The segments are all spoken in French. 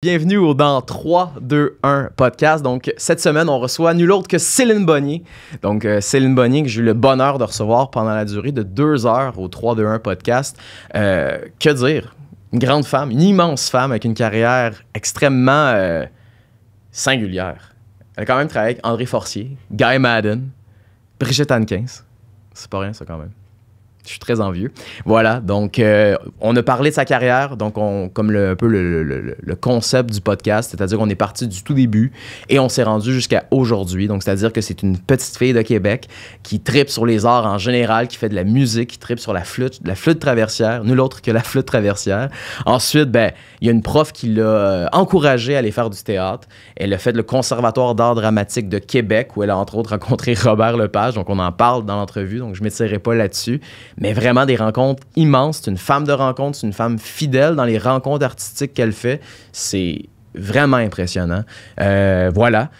Bienvenue au Dans 3, 2, 1 podcast. Donc, cette semaine, on reçoit nul autre que Céline Bonnier. Donc, Céline Bonnier, que j'ai eu le bonheur de recevoir pendant la durée de 2 heures au 3, 2, 1 podcast. Que dire? Une grande femme, une immense femme avec une carrière extrêmement singulière. Elle a quand même travaillé avec André Forcier, Guy Madden, Brigitte Hankins. C'est pas rien, ça, quand même. Je suis très envieux. Voilà, donc on a parlé de sa carrière, donc comme un peu le concept du podcast, c'est-à-dire qu'on est parti du tout début et on s'est rendu jusqu'à aujourd'hui. Donc, c'est-à-dire que c'est une petite fille de Québec qui tripe sur les arts en général, qui fait de la musique, qui tripe sur la flûte traversière, nul autre que la flûte traversière. Ensuite, il y a une prof qui l'a encouragée à aller faire du théâtre. Elle a fait le Conservatoire d'art dramatique de Québec, où elle a entre autres rencontré Robert Lepage, donc on en parle dans l'entrevue, donc je ne m'étirerai pas là-dessus. Mais vraiment des rencontres immenses. C'est une femme de rencontre, c'est une femme fidèle dans les rencontres artistiques qu'elle fait. C'est vraiment impressionnant. Voilà.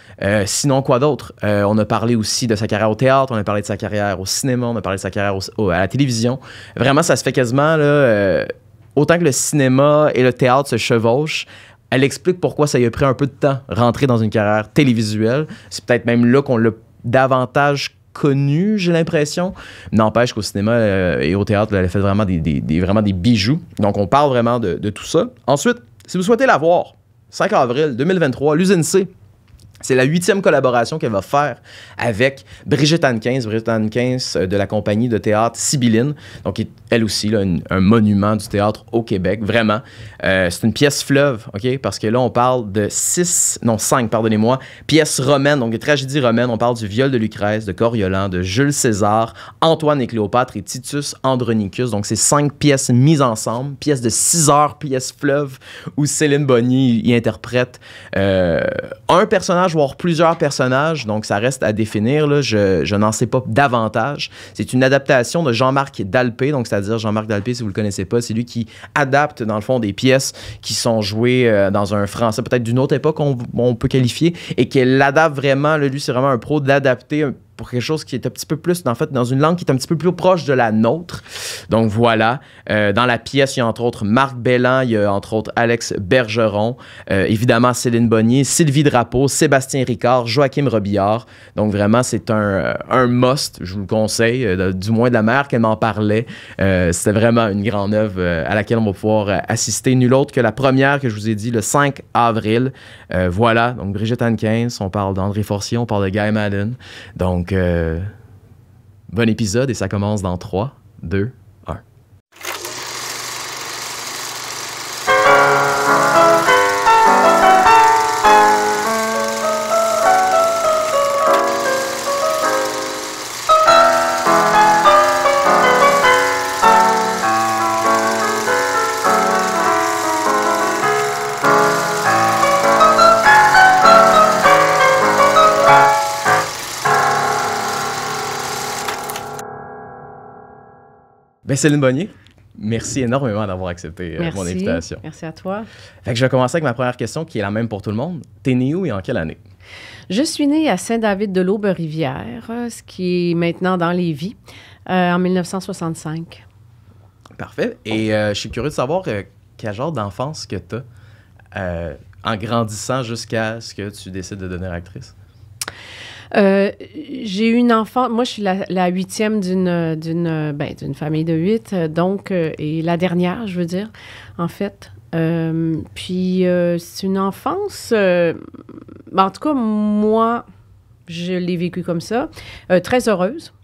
Sinon, quoi d'autre? On a parlé aussi de sa carrière au théâtre, on a parlé de sa carrière au cinéma, on a parlé de sa carrière à la télévision. Vraiment, ça se fait quasiment, là, autant que le cinéma et le théâtre se chevauchent. Elle explique pourquoi ça lui a pris un peu de temps rentrer dans une carrière télévisuelle. C'est peut-être même là qu'on l'a davantage connu, j'ai l'impression. N'empêche qu'au cinéma et au théâtre, elle a fait vraiment vraiment des bijoux. Donc, on parle vraiment de tout ça. Ensuite, si vous souhaitez la voir, 5 avril 2023, l'Usine C. C'est la 8e collaboration qu'elle va faire avec Brigitte Hankins de la compagnie de théâtre Sibylline. Donc, elle aussi, là, un monument du théâtre au Québec, vraiment. C'est une pièce fleuve, OK? Parce que là, on parle de 5, pardonnez-moi, pièces romaines, donc des tragédies romaines. On parle du viol de Lucrèce, de Coriolan, de Jules César, Antoine et Cléopâtre et Titus Andronicus. Donc, c'est 5 pièces mises ensemble, pièces de 6 heures, pièces fleuve, où Céline Bonnier y interprète un personnage, voire plusieurs personnages, donc ça reste à définir, là. Je n'en sais pas davantage. C'est une adaptation de Jean-Marc Dalpé, donc c'est-à-dire Jean-Marc Dalpé, si vous le connaissez pas, c'est lui qui adapte, dans le fond, des pièces qui sont jouées dans un français peut-être d'une autre époque, on peut qualifier, et qu'elle adapte vraiment, là, lui, c'est vraiment un pro d'adapter pour quelque chose qui est un petit peu plus, en fait, dans une langue qui est un petit peu plus proche de la nôtre. Donc voilà. Dans la pièce, il y a entre autres Marc Belland, il y a entre autres Alex Bergeron, évidemment Céline Bonnier, Sylvie Drapeau, Sébastien Ricard, Joachim Robillard. Donc vraiment, c'est un must, je vous le conseille, du moins de la manière qu'elle m'en parlait. C'était vraiment une grande œuvre à laquelle on va pouvoir assister. Nul autre que la première que je vous ai dit, le 5 avril. Voilà, donc Brigitte Hankins, on parle d'André Forcier, on parle de Guy Madden. Donc, bon épisode et ça commence dans 3, 2, 1. Céline Bonnier, merci énormément d'avoir accepté mon invitation. Merci à toi. Fait que je vais commencer avec ma première question qui est la même pour tout le monde. T'es né où et en quelle année? Je suis née à Saint-David-de-l'Aube-Rivière, ce qui est maintenant dans Lévis, en 1965. Parfait. Et je suis curieux de savoir quel genre d'enfance que t'as en grandissant jusqu'à ce que tu décides de devenir actrice. J'ai eu une enfant. Moi, je suis la 8e d'une famille de 8, donc, et la dernière, je veux dire, en fait. Puis, c'est une enfance... en tout cas, moi, je l'ai vécue comme ça. Très heureuse.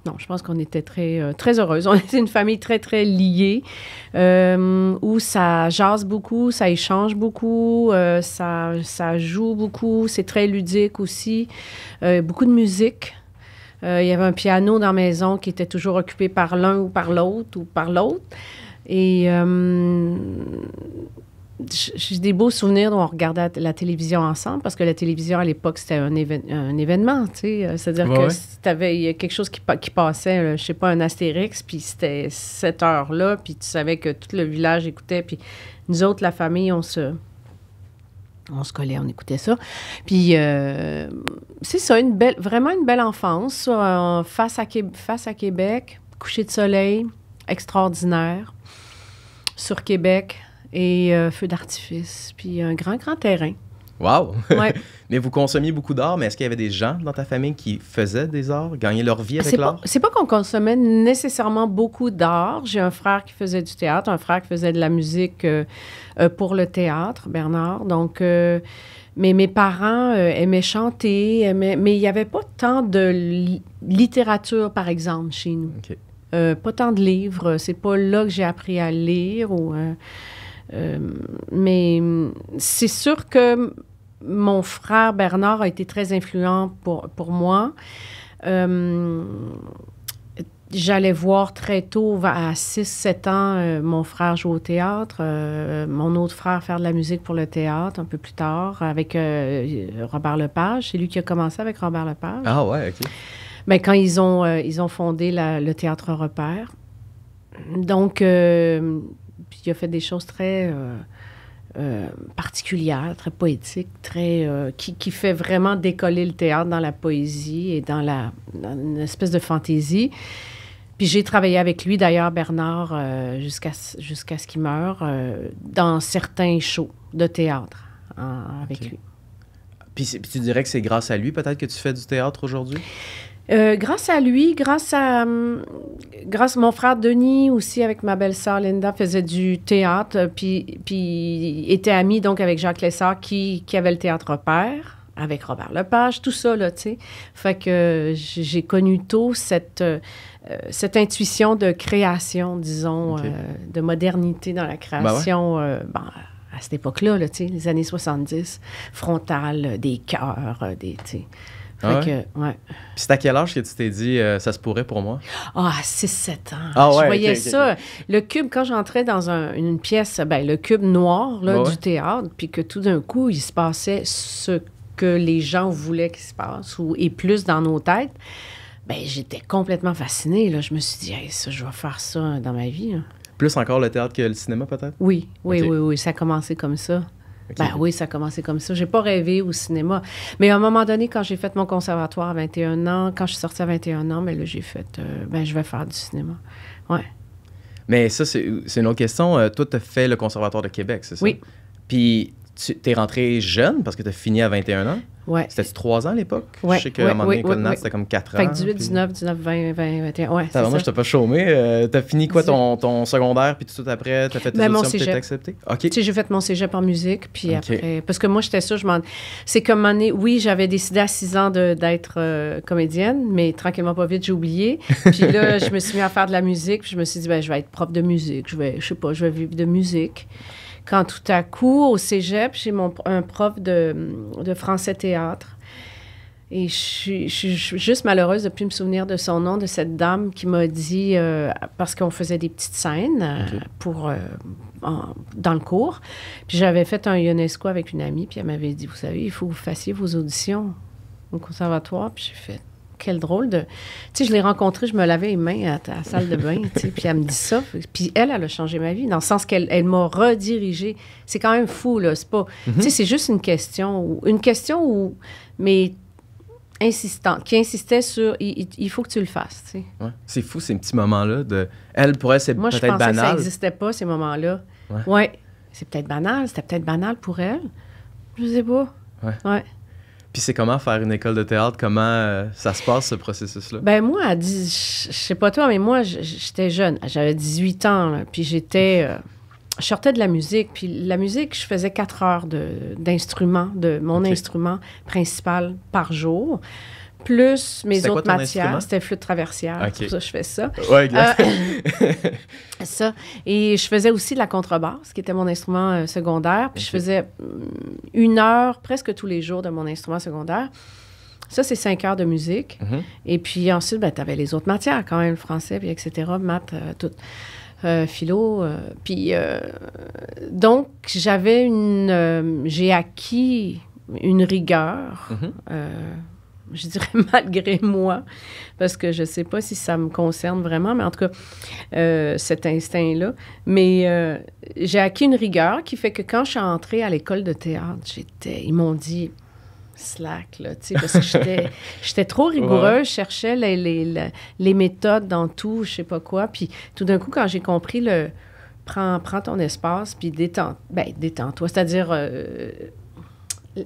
Non, je pense qu'on était très heureuse. On était une famille très, très liée, où ça jase beaucoup, ça échange beaucoup, ça joue beaucoup, c'est très ludique aussi. Beaucoup de musique. Il y avait un piano dans la maison qui était toujours occupé par l'un ou par l'autre. Et j'ai des beaux souvenirs où on regardait la télévision ensemble, parce que la télévision, à l'époque, c'était un événement, tu sais. C'est-à-dire que si t'avais quelque chose qui passait, je sais pas, un Astérix, puis c'était cette heure-là, puis tu savais que tout le village écoutait, puis nous autres, la famille, on se collait, on écoutait ça. Puis, c'est ça, vraiment une belle enfance, face à Québec, coucher de soleil, extraordinaire. Sur Québec, et feux d'artifice, puis un grand, grand terrain. Wow! Ouais. Mais vous consommiez beaucoup d'art, mais est-ce qu'il y avait des gens dans ta famille qui faisaient des arts, gagnaient leur vie avec l'art? C'est pas qu'on consommait nécessairement beaucoup d'art. J'ai un frère qui faisait du théâtre, un frère qui faisait de la musique pour le théâtre, Bernard. Donc, mais mes parents aimaient chanter, mais il n'y avait pas tant de littérature, par exemple, chez nous. OK. Pas tant de livres. C'est pas là que j'ai appris à lire. Mais c'est sûr que mon frère Bernard a été très influent pour moi. J'allais voir très tôt, à 6-7 ans, mon frère jouer au théâtre, mon autre frère faire de la musique pour le théâtre un peu plus tard avec Robert Lepage. C'est lui qui a commencé avec Robert Lepage. Ah ouais, OK. Bien, quand ils ont fondé le Théâtre Repère. Donc, puis il a fait des choses très particulières, très poétiques, qui fait vraiment décoller le théâtre dans la poésie et dans une espèce de fantaisie. Puis j'ai travaillé avec lui, d'ailleurs, Bernard, jusqu'à ce qu'il meure, dans certains shows de théâtre avec lui. Puis tu dirais que c'est grâce à lui, peut-être, que tu fais du théâtre aujourd'hui? Grâce à lui, grâce à mon frère Denis aussi, avec ma belle-sœur Linda, faisait du théâtre, puis était ami donc avec Jacques Lessard qui avait le Théâtre Repère, avec Robert Lepage, tout ça, là, tu sais. Fait que j'ai connu tôt cette intuition de création, disons, OK. de modernité dans la création, à cette époque-là, là, tu sais, les années 70, frontale, des chœurs, tu sais. Ah Fait que, ouais. Puis c'est à quel âge que tu t'es dit ça se pourrait pour moi? Ah, 6-7 ans. Ah ouais, je voyais ok. ça. Le cube, quand j'entrais dans une pièce, le cube noir là, Ouais. du théâtre, puis que tout d'un coup, il se passait ce que les gens voulaient qu'il se passe, et plus dans nos têtes, j'étais complètement fascinée. Là. Je me suis dit, hey, ça, je vais faire ça dans ma vie. Là. Plus encore le théâtre que le cinéma, peut-être? Oui, Ok. oui. Ça a commencé comme ça. Ok. Oui, ça a commencé comme ça. J'ai pas rêvé au cinéma. Mais à un moment donné, quand j'ai fait mon conservatoire à 21 ans, quand je suis sortie à 21 ans, là, j'ai fait, je vais faire du cinéma. Ouais. Mais ça, c'est une autre question. Toi, tu as fait le Conservatoire de Québec, c'est ça? Oui. Puis tu es rentré jeune parce que tu as fini à 21 ans? Ouais. C'était-tu 3 ans à l'époque? Ouais, Je sais qu'à un moment donné, oui, École oui, Nat, oui. c'était comme 4 ans. Fait que 18, puis... 19, 20, 21. Ouais, c'est Moi, ça. je t'ai pas chômé. T'as fini quoi, ton secondaire, puis tout de suite après, t'as fait tes Mon auditions, puis t'es cégep. accepté? OK. Tu sais, j'ai fait mon cégep en musique, puis OK. après... Parce que moi, j'étais sûre, c'est comme année... Oui, j'avais décidé à 6 ans d'être comédienne, mais tranquillement, pas vite, j'ai oublié. Puis là, je me suis mis à faire de la musique, puis je me suis dit, je vais être prof de musique. Je vais vivre de musique. Quand tout à coup, au cégep, j'ai un prof de français théâtre. Et je suis juste malheureuse de ne plus me souvenir de son nom, de cette dame qui m'a dit, parce qu'on faisait des petites scènes dans le cours. Puis j'avais fait un UNESCO avec une amie, puis elle m'avait dit, vous savez, il faut que vous fassiez vos auditions au conservatoire. Puis j'ai fait, quel drôle de... Tu sais, je l'ai rencontrée, je me lavais les mains à la salle de bain, tu sais, puis elle me dit ça. Puis elle a changé ma vie, dans le sens qu'elle m'a redirigée. C'est quand même fou, là. C'est pas... Tu sais, c'est juste une question où... Mais insistante, qui insistait sur il faut que tu le fasses, tu sais. Ouais. C'est fou, ces petits moments-là. Elle, pour elle, c'est Moi, je peut-être pensais que ça banal. n'existait pas, ces moments-là. Ouais. Ouais. C'est peut-être banal. C'était peut-être banal pour elle. Je sais pas. Ouais. Puis c'est comment faire une école de théâtre? Comment ça se passe, ce processus-là? Moi, je sais pas toi, mais moi, j'étais jeune. J'avais 18 ans, là, puis j'étais... je sortais de la musique, puis la musique, je faisais 4 heures d'instrument, de mon instrument principal par jour, plus mes autres matières. C'était flûte traversière, c'est pour ça que je fais ça. Ouais, exact. Ça. Et je faisais aussi de la contrebasse, qui était mon instrument secondaire, puis je faisais 1 heure presque tous les jours de mon instrument secondaire. Ça, c'est 5 heures de musique. Mm-hmm. Et puis ensuite, tu avais les autres matières quand même, le français, puis etc., maths, tout. Philo. Donc, j'ai acquis une rigueur, je dirais malgré moi, parce que je ne sais pas si ça me concerne vraiment, mais en tout cas, cet instinct-là. Mais j'ai acquis une rigueur qui fait que quand je suis entrée à l'école de théâtre, ils m'ont dit... slack, là, tu sais, parce que j'étais trop rigoureuse, je cherchais les méthodes dans tout, je sais pas quoi, puis tout d'un coup, quand j'ai compris prends ton espace, puis détends-toi. C'est-à-dire,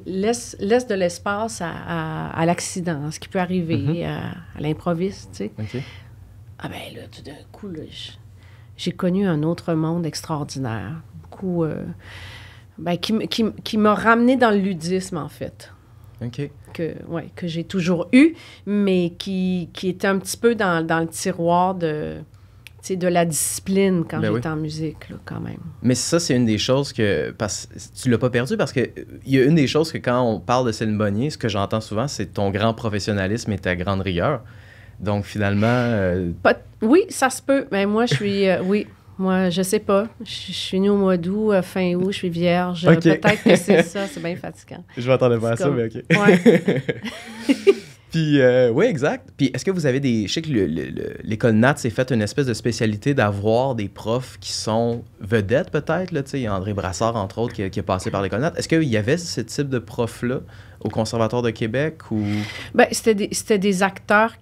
laisse de l'espace à l'accident, à ce qui peut arriver, à l'improviste, tu sais. OK. Ah ben là, tout d'un coup, là, j'ai connu un autre monde extraordinaire. Beaucoup... qui m'a ramené dans le ludisme, en fait. OK. Que j'ai toujours eu, mais qui était un petit peu dans le tiroir de la discipline quand j'étais en musique, là, quand même. Mais ça, c'est une des choses que... tu l'as pas perdu parce que il y a une des choses que quand on parle de Céline Bonnier, ce que j'entends souvent, c'est ton grand professionnalisme et ta grande rigueur. Donc, finalement... Oui, ça se peut. Mais moi, je suis... oui. Moi, je sais pas. Je suis née au mois d'août, fin août, je suis vierge. Okay. Peut-être que c'est ça, c'est bien fatigant. Je m'attendais pas à ça, mais OK. Ouais. Puis, oui, exact. Puis, est-ce que vous avez des... Je sais que l'école Nat s'est faite une espèce de spécialité d'avoir des profs qui sont vedettes, peut-être, là, tu sais, il y a André Brassard, entre autres, qui a passé par l'école Nat. Est-ce qu'il y avait ce type de prof-là au Conservatoire de Québec ou... Bien, c'était des acteurs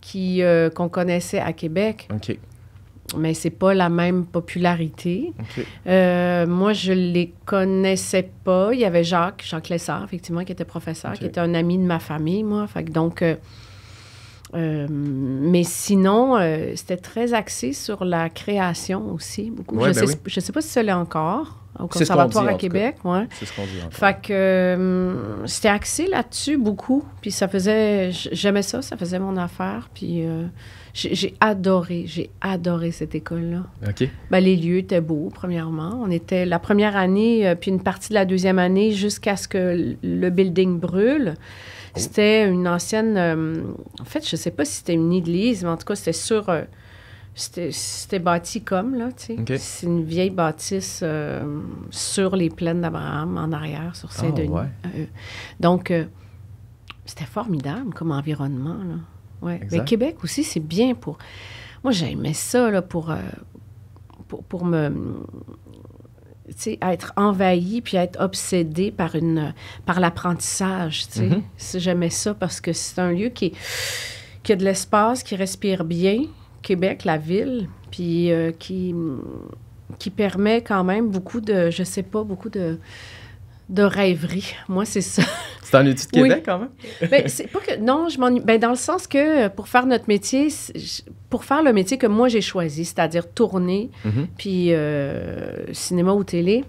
qu'on connaissait à Québec. OK. Mais c'est pas la même popularité. Okay. Moi, je les connaissais pas. Il y avait Jacques Lessard, effectivement, qui était professeur, qui était un ami de ma famille, moi. Fait que donc... mais sinon, c'était très axé sur la création aussi, beaucoup. Ouais, je sais pas si ça l'est encore, au Conservatoire à Québec. Ouais. C'est ce qu'on dit encore. Fait que c'était axé là-dessus beaucoup. Puis ça faisait... J'aimais ça, ça faisait mon affaire. Puis... J'ai adoré cette école-là. OK. Ben, les lieux étaient beaux, premièrement. On était la première année, puis une partie de la deuxième année, jusqu'à ce que le building brûle. Oh. C'était une ancienne... en fait, je ne sais pas si c'était une église, mais en tout cas, c'était sur... c'était bâti comme, là, tu sais. Okay. C'est une vieille bâtisse sur les plaines d'Abraham, en arrière, sur Saint-Denis. Oh, ouais. Donc, c'était formidable comme environnement, là. Ouais. Mais Québec aussi, c'est bien pour... Moi, j'aimais ça, là, pour me... Tu sais, être envahi puis être obsédé par l'apprentissage, tu sais. J'aimais ça parce que c'est un lieu qui a de l'espace, qui respire bien, Québec, la ville, puis qui permet quand même beaucoup de... Je sais pas, beaucoup de rêverie. Moi, c'est ça. Tu t'ennuies-tu de Québec, quand même? Bien, c'est pas que... Non, je m'ennuie. Bien, dans le sens que pour faire notre métier, pour faire le métier que moi, j'ai choisi, c'est-à-dire tourner, puis cinéma ou télé,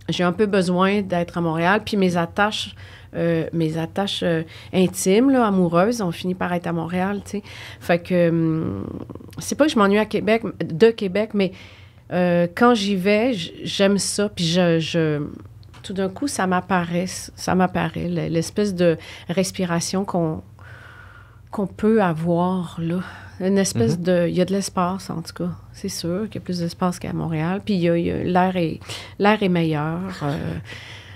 j'ai un peu besoin d'être à Montréal. Puis mes attaches intimes, là, amoureuses, ont fini par être à Montréal, tu sais. Fait que c'est pas que je m'ennuie de Québec, mais quand j'y vais, j'aime ça. Puis tout d'un coup, ça m'apparaît, l'espèce de respiration qu'on peut avoir, là. Une espèce de... Il y a de l'espace, en tout cas. C'est sûr qu'il y a plus d'espace qu'à Montréal. Puis l'air est meilleur.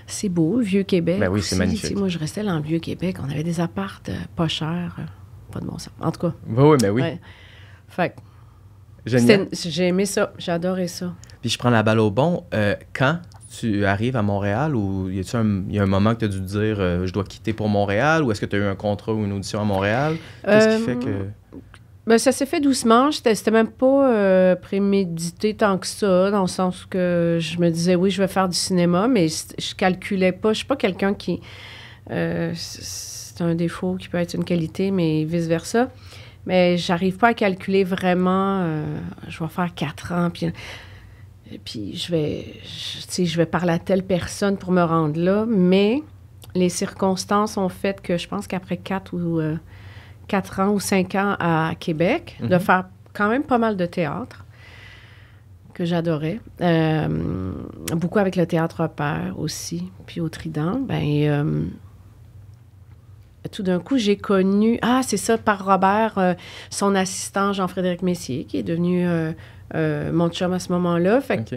C'est beau, le Vieux-Québec. Ben oui, c'est magnifique. Moi, je restais dans le Vieux-Québec. On avait des appartes pas chers. Pas de bon sens. En tout cas. Oui, mais oui. Ouais. Fait que... Génial. J'ai aimé ça. J'ai adoré ça. Puis je prends la balle au bon. Quand tu arrives à Montréal, ou y a un moment que tu as dû te dire je dois quitter pour Montréal, ou est-ce que tu as eu un contrat ou une audition à Montréal? Qu'est-ce qui fait que... Ben, ça s'est fait doucement. C'était même pas prémédité tant que ça, dans le sens que je me disais, oui, je vais faire du cinéma, mais je calculais pas. Je suis pas quelqu'un qui... c'est un défaut qui peut être une qualité, mais vice-versa. Mais j'arrive pas à calculer vraiment... je vais faire 4 ans, puis je vais parler à telle personne pour me rendre là, mais les circonstances ont fait que je pense qu'après 4 ans ou 5 ans à Québec, de faire quand même pas mal de théâtre, que j'adorais, beaucoup avec le Théâtre Repère aussi, puis au Trident, tout d'un coup, j'ai connu... Ah, c'est ça, par Robert, son assistant Jean-Frédéric Messier, qui est devenu... mon chum à ce moment-là. Fait que,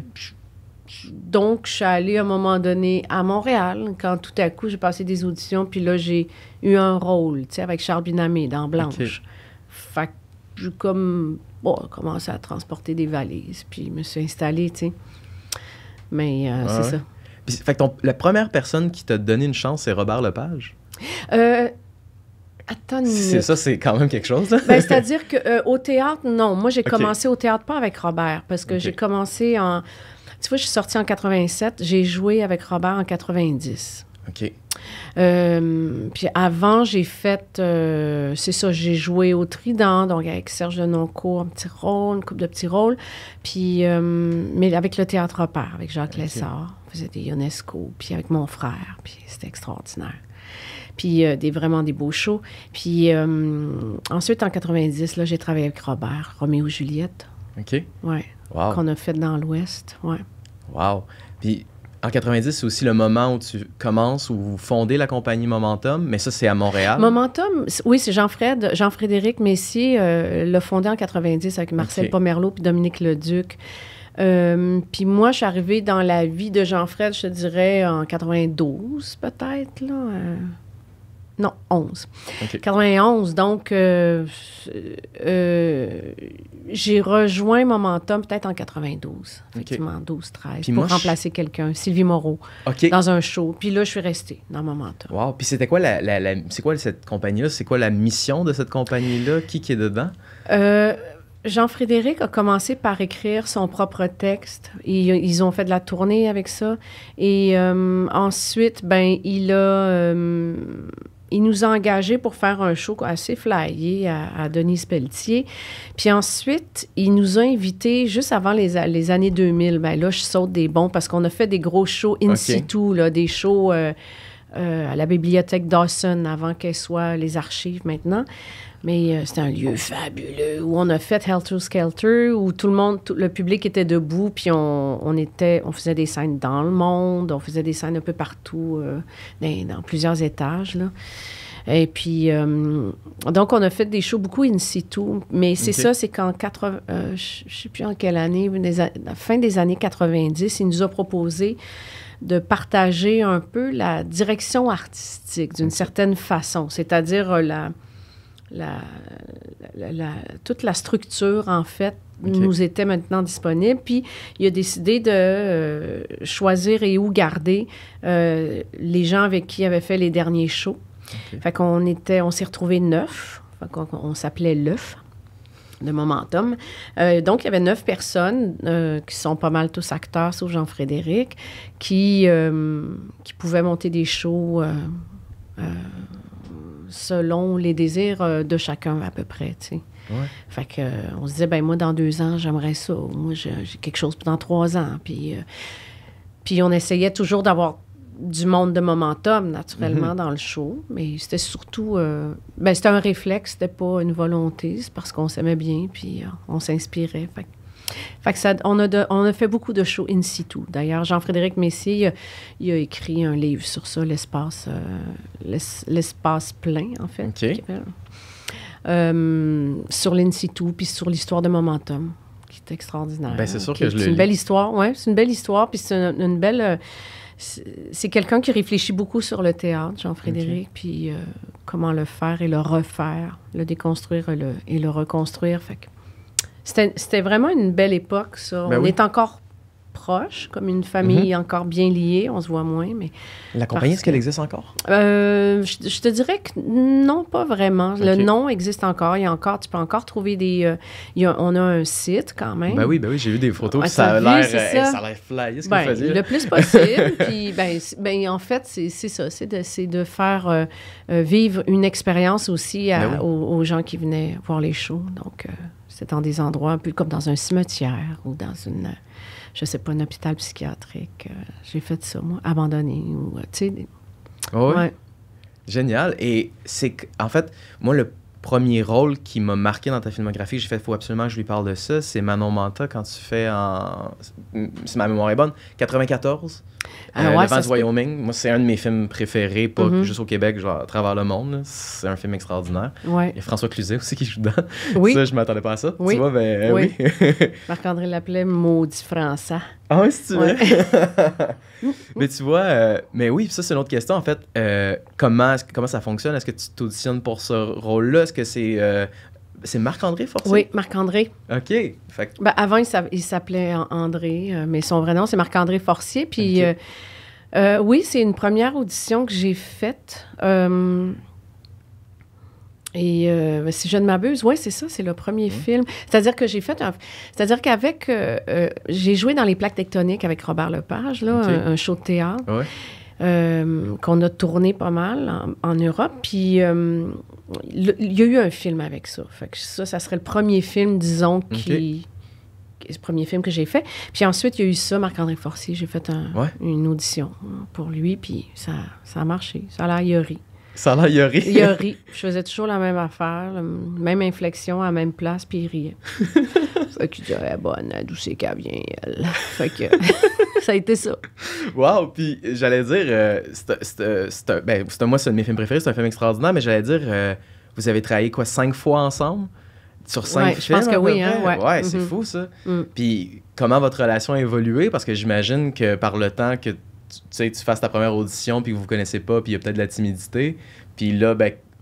donc, je suis allée à un moment donné à Montréal, quand tout à coup, j'ai passé des auditions, puis là, j'ai eu un rôle, tu sais, avec Charles Binamé dans Blanche. Okay. Fait que j'ai commencé à transporter des valises, puis je me suis installée, tu sais. Mais c'est ça. Puis, fait que la première personne qui t'a donné une chance, c'est Robert Lepage? Attends une minute. C'est ça, c'est quand même quelque chose, là. Ben, c'est-à-dire qu'au théâtre, non. Moi, j'ai commencé au théâtre pas avec Robert, parce que j'ai commencé en... Tu vois, je suis sortie en 87, j'ai joué avec Robert en 90. OK. Puis avant, j'ai fait... c'est ça, j'ai joué au Trident, donc avec Serge Denoncourt, un petit rôle, une couple de petits rôles. Puis, mais avec le Théâtre Repère, avec Jacques Lessard, on faisait des Ionesco, puis avec mon frère, puis c'était extraordinaire. Puis vraiment des beaux shows. Puis ensuite, en 90, là, j'ai travaillé avec Robert, Roméo Juliette. OK. Oui. Wow. Qu'on a fait dans l'Ouest, oui. Wow. Puis en 90, c'est aussi le moment où tu commences, où vous fondez la compagnie Momentum, mais ça, c'est à Montréal. Momentum, oui, c'est Jean-Frédéric Messier l'a fondé en 90 avec Marcel Pomerleau puis Dominique Leduc. Puis moi, je suis arrivée dans la vie de Jean-Fred, je te dirais, en 92, peut-être, là. Non, 11. Okay. 91, donc j'ai rejoint Momentum peut-être en 92, effectivement, 12-13, pour remplacer quelqu'un, Sylvie Moreau, dans un show. Puis là, je suis restée dans Momentum. Wow! Puis c'était quoi c'est quoi cette compagnie-là? C'est quoi la mission de cette compagnie-là? Qui est dedans? Jean-Frédéric a commencé par écrire son propre texte. Ils ont fait de la tournée avec ça. Et ensuite, ben il nous a engagés pour faire un show assez flyé à Denise Pelletier. Puis ensuite, il nous a invités juste avant les années 2000. Ben là, je saute des bons parce qu'on a fait des gros shows in situ, là, des shows à la bibliothèque Dawson avant qu'elle soit les archives maintenant. Mais c'était un lieu fabuleux où on a fait Helter Skelter, où tout le public était debout, puis on faisait des scènes dans le monde, on faisait des scènes un peu partout, dans plusieurs étages, là. Et puis, donc, on a fait des shows beaucoup in situ, mais c'est ça, c'est qu'en je ne sais plus en quelle année, la fin des années 90, il nous a proposé de partager un peu la direction artistique d'une certaine façon, c'est-à-dire toute la structure, en fait, nous était maintenant disponible. Puis, il a décidé de choisir et où garder les gens avec qui il avait fait les derniers shows. Fait on s'est retrouvés 9. Fait on s'appelait l'œuf de Momentum. Donc, il y avait 9 personnes qui sont pas mal tous acteurs, sauf Jean-Frédéric, qui pouvaient monter des shows selon les désirs de chacun, à peu près, tu sais. Ouais. Fait que on se disait, ben moi, dans 2 ans, j'aimerais ça. Moi, j'ai quelque chose dans 3 ans. Puis on essayait toujours d'avoir du monde de Momentum, naturellement, dans le show. Mais c'était surtout... c'était un réflexe, c'était pas une volonté. C'est parce qu'on s'aimait bien, puis on s'inspirait. Fait que on a fait beaucoup de shows in situ. D'ailleurs, Jean-Frédéric Messier, il a écrit un livre sur ça, l'espace plein, en fait. Sur l'in situ, puis sur l'histoire de Momentum, qui est extraordinaire. Ben, c'est sûr que je l'ai lu. C'est une belle histoire, oui. C'est une belle histoire, puis c'est une belle... c'est quelqu'un qui réfléchit beaucoup sur le théâtre, Jean-Frédéric, puis comment le faire et le refaire, le déconstruire et le reconstruire. Fait que c'était vraiment une belle époque, ça. On est encore proches, comme une famille encore bien liée. On se voit moins, mais... La compagnie, est-ce qu'elle existe encore? Je te dirais que non, pas vraiment. Le nom existe encore. Tu peux encore trouver on a un site, quand même. Ben oui, j'ai vu des photos, ça a l'air flyé, ce que vous faisiez. Le plus possible. Puis, en fait, c'est ça. C'est de faire vivre une expérience aussi aux gens qui venaient voir les shows. Donc, c'est dans des endroits un peu comme dans un cimetière ou dans je sais pas, un hôpital psychiatrique. J'ai fait ça, moi, abandonné. Ou, tu sais, ouais. Génial. Et c'est en fait, moi, le premier rôle qui m'a marqué dans ta filmographie, j'ai fait, il faut absolument que je lui parle de ça, c'est Manon Manta, quand tu fais si ma mémoire est bonne, 94, Le Vent du Wyoming. Moi, c'est un de mes films préférés, pas juste au Québec, genre à travers le monde. Là. C'est un film extraordinaire. Ouais. Il y a François Cluzet aussi qui joue dedans. Oui. Ça, je m'attendais pas à ça. Oui. Tu vois, ben oui. Marc-André l'appelait maudit Français. Ah oui, si tu veux. Mais tu vois, mais oui, ça, c'est une autre question, en fait. Comment ça fonctionne? Est-ce que tu t'auditionnes pour ce rôle-là? Est-ce que c'est Marc-André Forcier? Oui, Marc-André. OK. Fait que... avant, il s'appelait André, mais son vrai nom, c'est Marc-André Forcier. Puis, oui, c'est une première audition que j'ai faite. Et si je ne m'abuse, oui, c'est ça, c'est le premier film. C'est-à-dire que c'est-à-dire qu'avec... j'ai joué dans Les Plaques tectoniques avec Robert Lepage, là, un show de théâtre. Qu'on a tourné pas mal en Europe. Puis, il y a eu un film avec ça. Fait que ça serait le premier film, disons, le premier film que j'ai fait. Puis ensuite, il y a eu ça, Marc-André Forcier. J'ai fait une audition pour lui, puis ça a marché. Ça a l'air yori. Ça a l'air yori. Yori. Je faisais toujours la même affaire, même inflexion à la même place, puis il riait. Fait qu'il disait, elle est bonne, d'où c'est qu'elle vient, elle. Fait que ça a été ça. Wow! Puis j'allais dire, moi, c'est un de mes films préférés, c'est un film extraordinaire, mais j'allais dire, vous avez travaillé quoi, 5 fois ensemble? Sur 5 films? Je pense que oui, hein? Ouais, c'est fou, ça. Puis comment votre relation a évolué? Parce que j'imagine que par le temps que tu fasses ta première audition, puis que vous vous connaissez pas, puis il y a peut-être de la timidité. Puis là,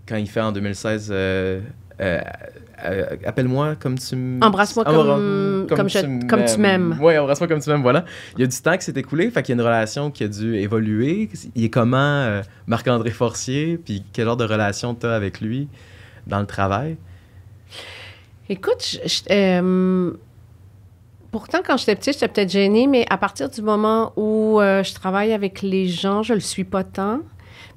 quand il fait en 2016... appelle-moi comme tu m'aimes. Embrasse-moi comme tu m'aimes. Oui, embrasse-moi comme tu m'aimes, voilà. Il y a du temps qui s'est écoulé, fait qu'il y a une relation qui a dû évoluer. Il est comment, Marc-André Forcier, puis quel genre de relation tu as avec lui dans le travail? Écoute, pourtant, quand j'étais petite, j'étais peut-être gênée, mais à partir du moment où je travaille avec les gens, je le suis pas tant.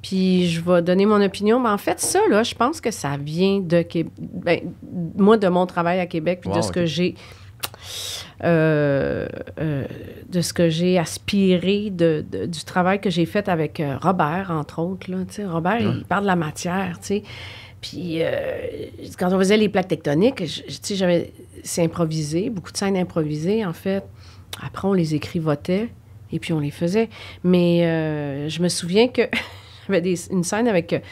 Puis je vais donner mon opinion. Mais en fait, ça, là, je pense que ça vient de Québec. Moi, de mon travail à Québec, puis de ce que j'ai... de ce que j'ai aspiré du travail que j'ai fait avec Robert, entre autres. Là, Robert, il parle de la matière, tu sais. Puis quand on faisait les plaques tectoniques, c'est improvisé, beaucoup de scènes improvisées, en fait. Après, on les écrivotait et puis on les faisait. Mais je me souviens que j'avais une scène avec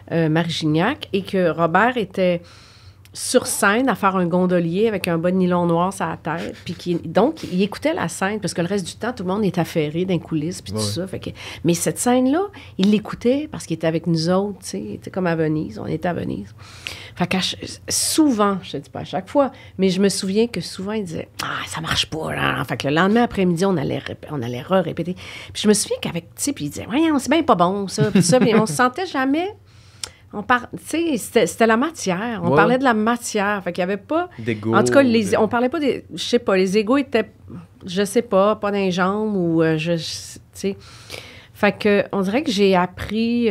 Marie Gignac et que Robert était sur scène à faire un gondolier avec un bas de nylon noir sur la tête. Puis donc, il écoutait la scène parce que le reste du temps, tout le monde est affairé dans les coulisses puis tout ça. Mais cette scène-là, il l'écoutait parce qu'il était avec nous autres, tu sais. Il était comme à Venise. On était à Venise. Fait que souvent, je te dis pas à chaque fois, mais je me souviens que souvent, il disait « Ah, ça marche pas, là. » Fait que le lendemain après-midi, on allait répéter. Puis je me souviens qu'avec, tu sais, puis il disait « Voyons, c'est bien pas bon, ça. » Puis ça, puis on se sentait jamais... C'était la matière. On parlait de la matière. Fait qu'il n'y avait pas... D'égo. En tout cas, on parlait pas des... Je sais pas, les égos étaient, je sais pas dans les jambes ou... tu sais. Fait que on dirait que j'ai appris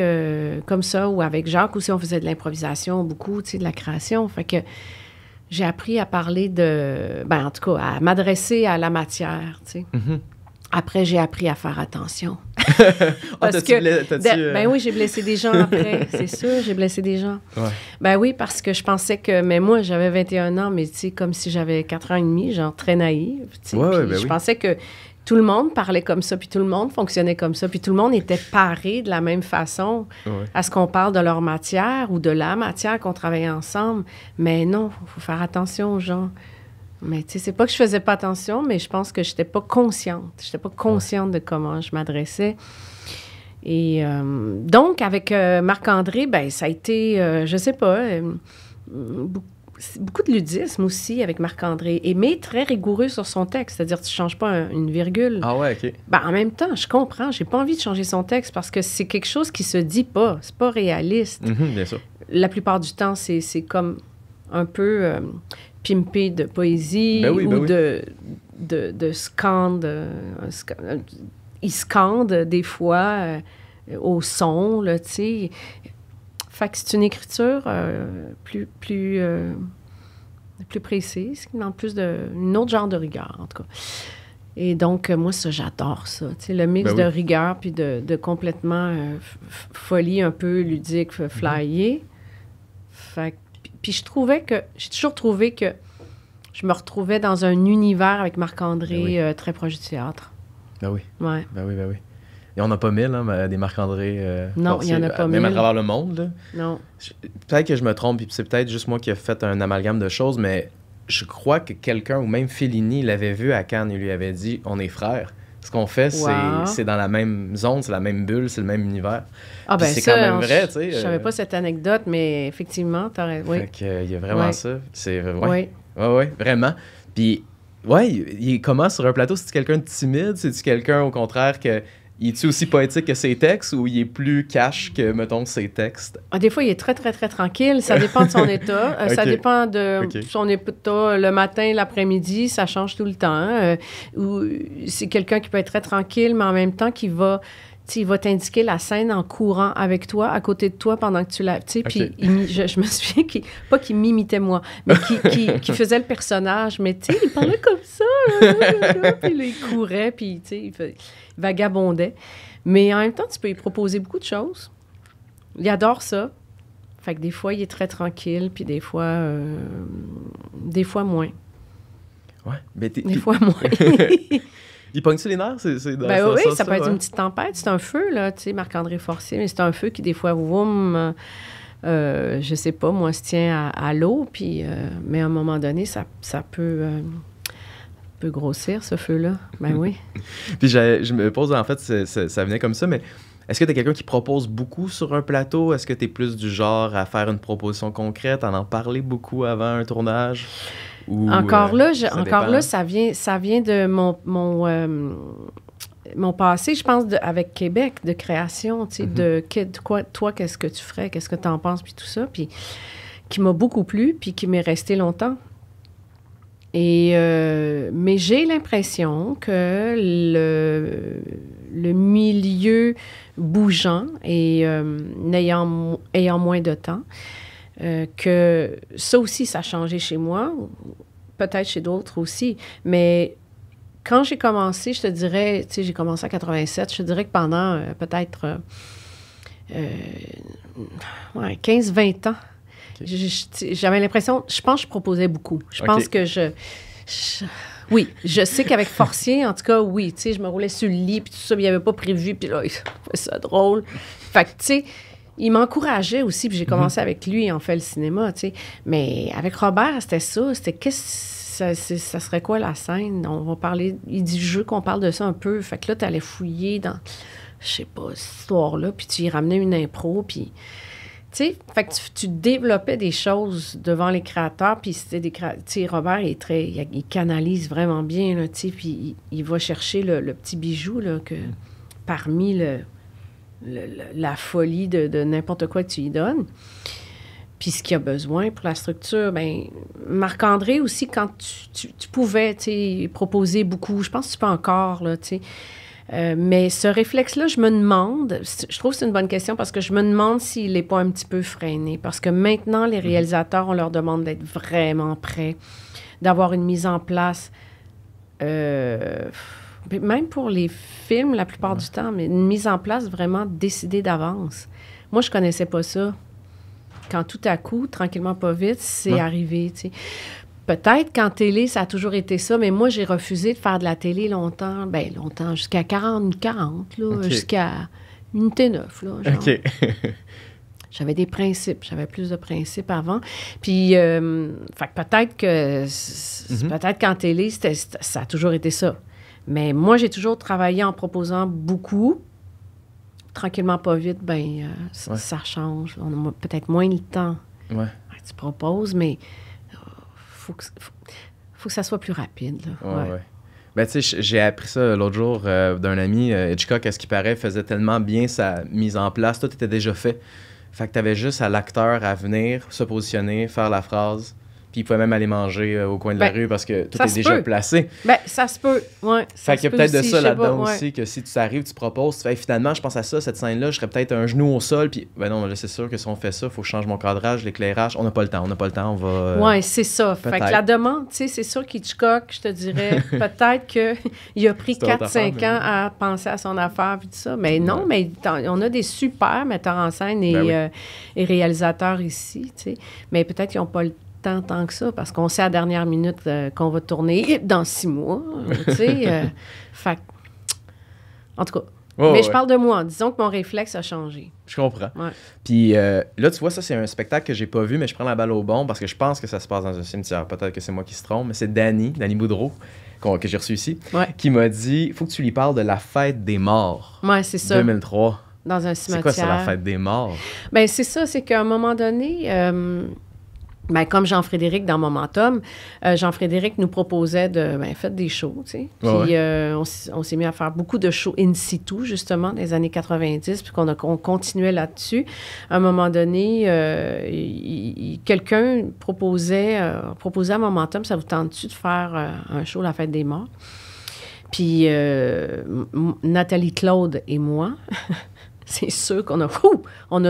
comme ça, ou avec Jacques aussi, on faisait de l'improvisation beaucoup, tu sais, de la création. Fait que j'ai appris à parler de... en tout cas, à m'adresser à la matière, tu sais. Après, j'ai appris à faire attention. Parce que, oui, j'ai blessé des gens après, c'est sûr, j'ai blessé des gens. Ouais. Oui, parce que je pensais que, mais moi, j'avais 21 ans, mais tu sais, comme si j'avais 4 ans et demi, genre très naïve. Je pensais que tout le monde parlait comme ça, puis tout le monde fonctionnait comme ça, puis tout le monde était paré de la même façon à ce qu'on parle de leur matière ou de la matière qu'on travaillait ensemble. Mais non, il faut faire attention aux gens. Mais tu sais, c'est pas que je faisais pas attention, mais je pense que j'étais pas consciente. J'étais pas consciente de comment je m'adressais. Et donc, avec Marc-André, ça a été, je sais pas, beaucoup de ludisme aussi avec Marc-André, mais très rigoureux sur son texte. C'est-à-dire, tu changes pas une virgule. Ah ouais, OK. En même temps, je comprends. J'ai pas envie de changer son texte parce que c'est quelque chose qui se dit pas. C'est pas réaliste. Bien sûr. La plupart du temps, c'est comme un peu... pimpé de poésie de scande. Il scande des fois au son, là, tu sais. Fait que c'est une écriture plus précise, qui demande un autre genre de rigueur, en tout cas. Et donc, moi, ça, j'adore ça. Tu sais, le mix de rigueur puis de complètement folie un peu ludique, flyée. Fait que puis j'ai toujours trouvé que je me retrouvais dans un univers avec Marc-André très proche du théâtre. Oui. Ouais. Ben oui. Et on n'a pas 1000, des Marc-André. Non, il n'y en a pas 1000. Même à travers le monde, là. Non. Peut-être que je me trompe, puis c'est peut-être juste moi qui ai fait un amalgame de choses, mais je crois que quelqu'un, ou même Fellini, l'avait vu à Cannes et lui avait dit « On est frères ». Ce qu'on fait, c'est dans la même zone, c'est la même bulle, c'est le même univers. C'est quand même vrai, tu sais. Je savais pas cette anecdote, mais effectivement, tu aurais... Oui. Fait qu'il y a vraiment ça. C'est... Oui, vraiment. Puis, comment sur un plateau? C'est-tu quelqu'un de timide? C'est-tu quelqu'un, au contraire, que Il est-tu aussi poétique que ses textes ou il est plus cash que, mettons, ses textes? Des fois, il est très, très, très tranquille. Ça dépend de son état. Ça dépend de son état le matin, l'après-midi. Ça change tout le temps. Ou c'est quelqu'un qui peut être très tranquille, mais en même temps, il va t'indiquer la scène en courant avec toi, à côté de toi, pendant que tu l'as... Puis je me souviens, pas qu'il m'imitait moi, mais qu'il faisait le personnage. Mais tu sais, il parlait comme ça. Puis là, il courait, puis tu sais, il vagabondait. Mais en même temps, tu peux lui proposer beaucoup de choses. Il adore ça. Fait que des fois, il est très tranquille, puis des fois moins. Ouais. Mais des fois moins. Il pogne-tu les nerfs? Oui, ça peut être une petite tempête. C'est un feu, là, tu sais, Marc-André Forcier, mais c'est un feu qui, des fois, je sais pas, moi, se tient à l'eau, puis, mais à un moment donné, ça peut grossir, ce feu-là. Ben oui. Puis je me pose, en fait, ça venait comme ça, mais est-ce que tu es quelqu'un qui propose beaucoup sur un plateau? Est-ce que tu es plus du genre à faire une proposition concrète, à en parler beaucoup avant un tournage? Encore là, ça vient de mon passé, je pense, avec Québec, de création, tu sais, toi, qu'est-ce que tu ferais, qu'est-ce que tu en penses, puis tout ça, puis qui m'a beaucoup plu, puis qui m'est resté longtemps. Et, mais j'ai l'impression que le milieu bougeant et ayant moins de temps, que ça aussi, ça a changé chez moi, peut-être chez d'autres aussi, mais quand j'ai commencé, je te dirais, tu sais, j'ai commencé en 87, je te dirais que pendant peut-être 15-20 ans, j'avais l'impression, je pense que je proposais beaucoup. Je pense que oui, je sais qu'avec Forcier, en tout cas, oui, tu sais, je me roulais sur le lit, puis tout ça, puis il n'avait pas prévu, puis là, il fait ça drôle. Fait que, tu sais, il m'encourageait aussi, puis j'ai commencé avec lui, on fait le cinéma, tu sais. Mais avec Robert, c'était ça, ça serait quoi la scène? On va parler, il dit, je veux qu'on parle de ça un peu. Fait que là, tu allais fouiller dans, je sais pas, cette histoire-là, puis tu y ramenais une impro, puis... Tu sais, fait que tu développais des choses devant les créateurs, puis c'était des créateurs... Tu sais, Robert, il canalise vraiment bien, là, tu sais, puis il va chercher le petit bijou, là, que parmi la folie de n'importe quoi que tu y donnes. Puis ce qu'il a besoin pour la structure, bien, Marc-André aussi, quand tu pouvais, tu sais, proposer beaucoup, je pense que tu peux encore, là, tu sais... mais ce réflexe-là, je me demande, je trouve que c'est une bonne question parce que je me demande s'il n'est pas un petit peu freiné. Parce que maintenant, les réalisateurs, on leur demande d'être vraiment prêts, d'avoir une mise en place, même pour les films, la plupart du temps, mais une mise en place vraiment décidée d'avance. Moi, je connaissais pas ça. Quand tout à coup, tranquillement, pas vite, c'est arrivé, tu sais. Peut-être qu'en télé, ça a toujours été ça, mais moi, j'ai refusé de faire de la télé longtemps, jusqu'à 40, là, jusqu'à Unité 9, là, genre. OK. J'avais des principes, j'avais plus de principes avant. Puis, fait que peut-être qu'en télé, ça a toujours été ça. Mais moi, j'ai toujours travaillé en proposant beaucoup. Tranquillement, pas vite, ça change. On a peut-être moins de temps. Ouais. Tu proposes, mais... faut que ça soit plus rapide. Là. Ouais. Ben, tu sais, j'ai appris ça l'autre jour d'un ami. Hitchcock, à ce qui paraît, faisait tellement bien sa mise en place. Tout était déjà fait. Fait que t'avais juste à l'acteur à venir, se positionner, faire la phrase. Puis il pouvait même aller manger au coin de la rue parce que tout est déjà placé. Ben, ça se peut, ouais. Fait qu'il y a peut-être de ça là-dedans aussi, que si tu arrives, tu proposes, tu fais finalement, je pense à ça, cette scène-là, je serais peut-être un genou au sol, puis ben non, là, c'est sûr que si on fait ça, il faut que je change mon cadrage, l'éclairage. On n'a pas le temps, on va... Ouais, c'est ça. Fait que la demande, tu sais, c'est sûr qu'Hitchcock, je te dirais, peut-être qu'il a pris 4-5 ans à penser à son affaire, puis tout ça. Mais non, mais on a des super metteurs en scène et réalisateurs ici, tu sais. Mais peut-être qu'ils n'ont pas le tant que ça, parce qu'on sait à la dernière minute qu'on va tourner dans 6 mois, tu sais. Fait en tout cas. Mais je parle de moi. Disons que mon réflexe a changé. Je comprends. Ouais. Puis là, tu vois, ça, c'est un spectacle que j'ai pas vu, mais je prends la balle au bon parce que je pense que ça se passe dans un cimetière. Peut-être que c'est moi qui se trompe, mais c'est Danny Boudreau, que j'ai reçu ici, qui m'a dit, il faut que tu lui parles de la fête des morts. Ouais, c'est ça. 2003. Dans un cimetière. C'est quoi ça, la fête des morts? Ben c'est ça, c'est qu'à un moment donné... Ben, comme Jean-Frédéric dans Momentum, Jean-Frédéric nous proposait de faire des shows, tu sais. Puis on s'est mis à faire beaucoup de shows in situ, justement, dans les années 90, puis on continuait là-dessus. À un moment donné, quelqu'un proposait à Momentum, ça vous tente-tu de faire un show La Fête des Morts? Puis Nathalie Claude et moi... C'est sûr qu'on a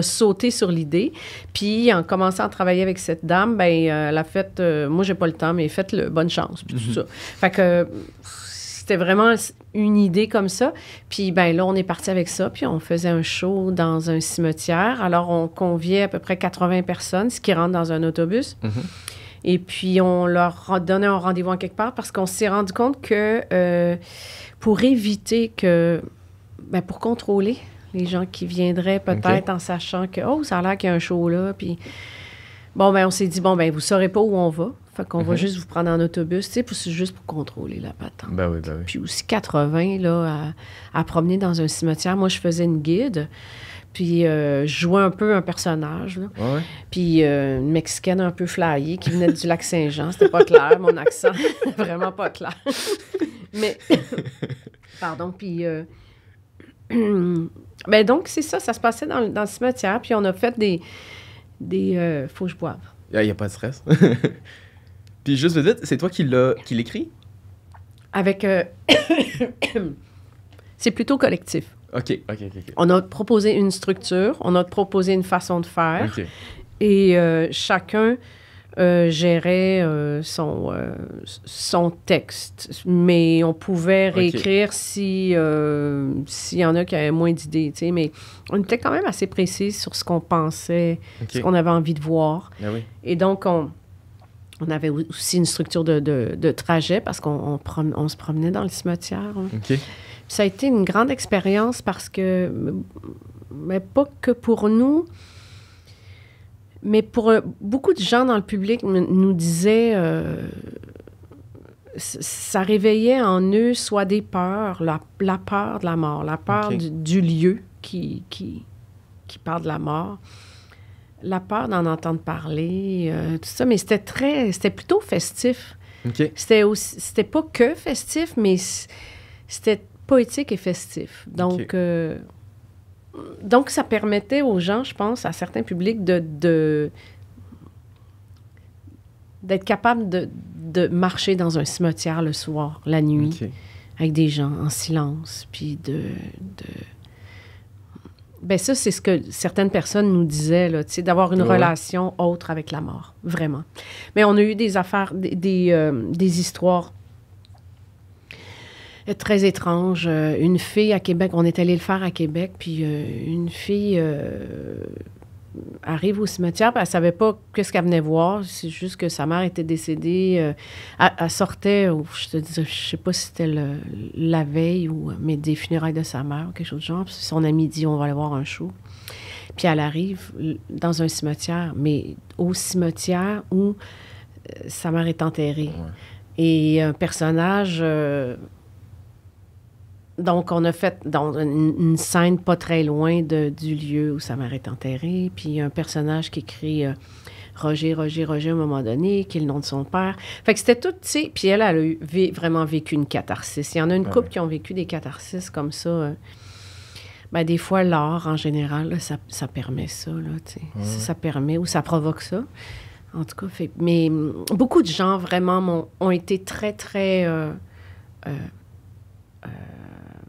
sauté sur l'idée. Puis, en commençant à travailler avec cette dame, elle a fait... moi, j'ai pas le temps, mais faites-le, bonne chance, puis tout ça. Fait que c'était vraiment une idée comme ça. Puis, là, on est parti avec ça, puis on faisait un show dans un cimetière. Alors, on conviait à peu près 80 personnes, ce qui rentre dans un autobus. Et puis, on leur donnait un rendez-vous en quelque part parce qu'on s'est rendu compte que pour éviter que... pour contrôler... les gens qui viendraient peut-être en sachant que, ça a l'air qu'il y a un show là. Puis, on s'est dit, vous ne saurez pas où on va. Fait qu'on va juste vous prendre en autobus, tu sais, juste pour contrôler la patente. Ben oui. Puis aussi 80, là, à promener dans un cimetière. Moi, je faisais une guide. Puis, je jouais un peu un personnage, là. Ouais. Puis, une Mexicaine un peu flyée qui venait du Lac-Saint-Jean. C'était pas clair, mon accent. Vraiment pas clair. Mais, pardon, puis... donc, c'est ça se passait dans le cimetière, puis on a fait des faut que je boive. Il n'y a pas de stress. Puis juste vite, c'est toi qui l'écris? Avec... c'est plutôt collectif. OK. On a proposé une structure, on a proposé une façon de faire, et chacun gérait son texte. Mais on pouvait réécrire s'il y en a qui avaient moins d'idées, tu sais. Mais on était quand même assez précis sur ce qu'on pensait, ce qu'on avait envie de voir. Ah oui. Et donc, on avait aussi une structure de trajet parce qu'on se promenait dans le cimetière. Ça a été une grande expérience parce que, mais pas que pour nous, mais pour beaucoup de gens dans le public nous disaient, ça réveillait en eux soit des peurs, la peur de la mort, la peur du lieu qui parle de la mort, la peur d'en entendre parler, tout ça. Mais c'était plutôt festif. C'était pas que festif, mais c'était poétique et festif. Donc, ça permettait aux gens, je pense, à certains publics d'être capables de marcher dans un cimetière le soir, la nuit, avec des gens en silence, puis ça, c'est ce que certaines personnes nous disaient, là, tu sais, d'avoir une relation autre avec la mort, vraiment. Mais on a eu des affaires, des histoires très étrange. Une fille à Québec, on est allé le faire à Québec, puis une fille arrive au cimetière, puis elle ne savait pas qu'est-ce qu'elle venait voir. C'est juste que sa mère était décédée. Elle sortait, je ne sais pas si c'était la veille, mais des funérailles de sa mère, ou quelque chose de genre. Puis son ami dit, on va aller voir un show. Puis elle arrive dans un cimetière, mais au cimetière où sa mère est enterrée. Et un personnage... Donc, on a fait une scène pas très loin du lieu où sa mère est enterrée. Puis, il y a un personnage qui écrit Roger, à un moment donné, qui est le nom de son père. Fait que c'était tout, tu sais. Puis, elle a vraiment vécu une catharsis. Il y en a une couple qui ont vécu des catharsis comme ça. Des fois, l'art, en général, là, ça permet ça, là, tu sais. Ça permet ou ça provoque ça. En tout cas, mais beaucoup de gens, vraiment, ont été très, très...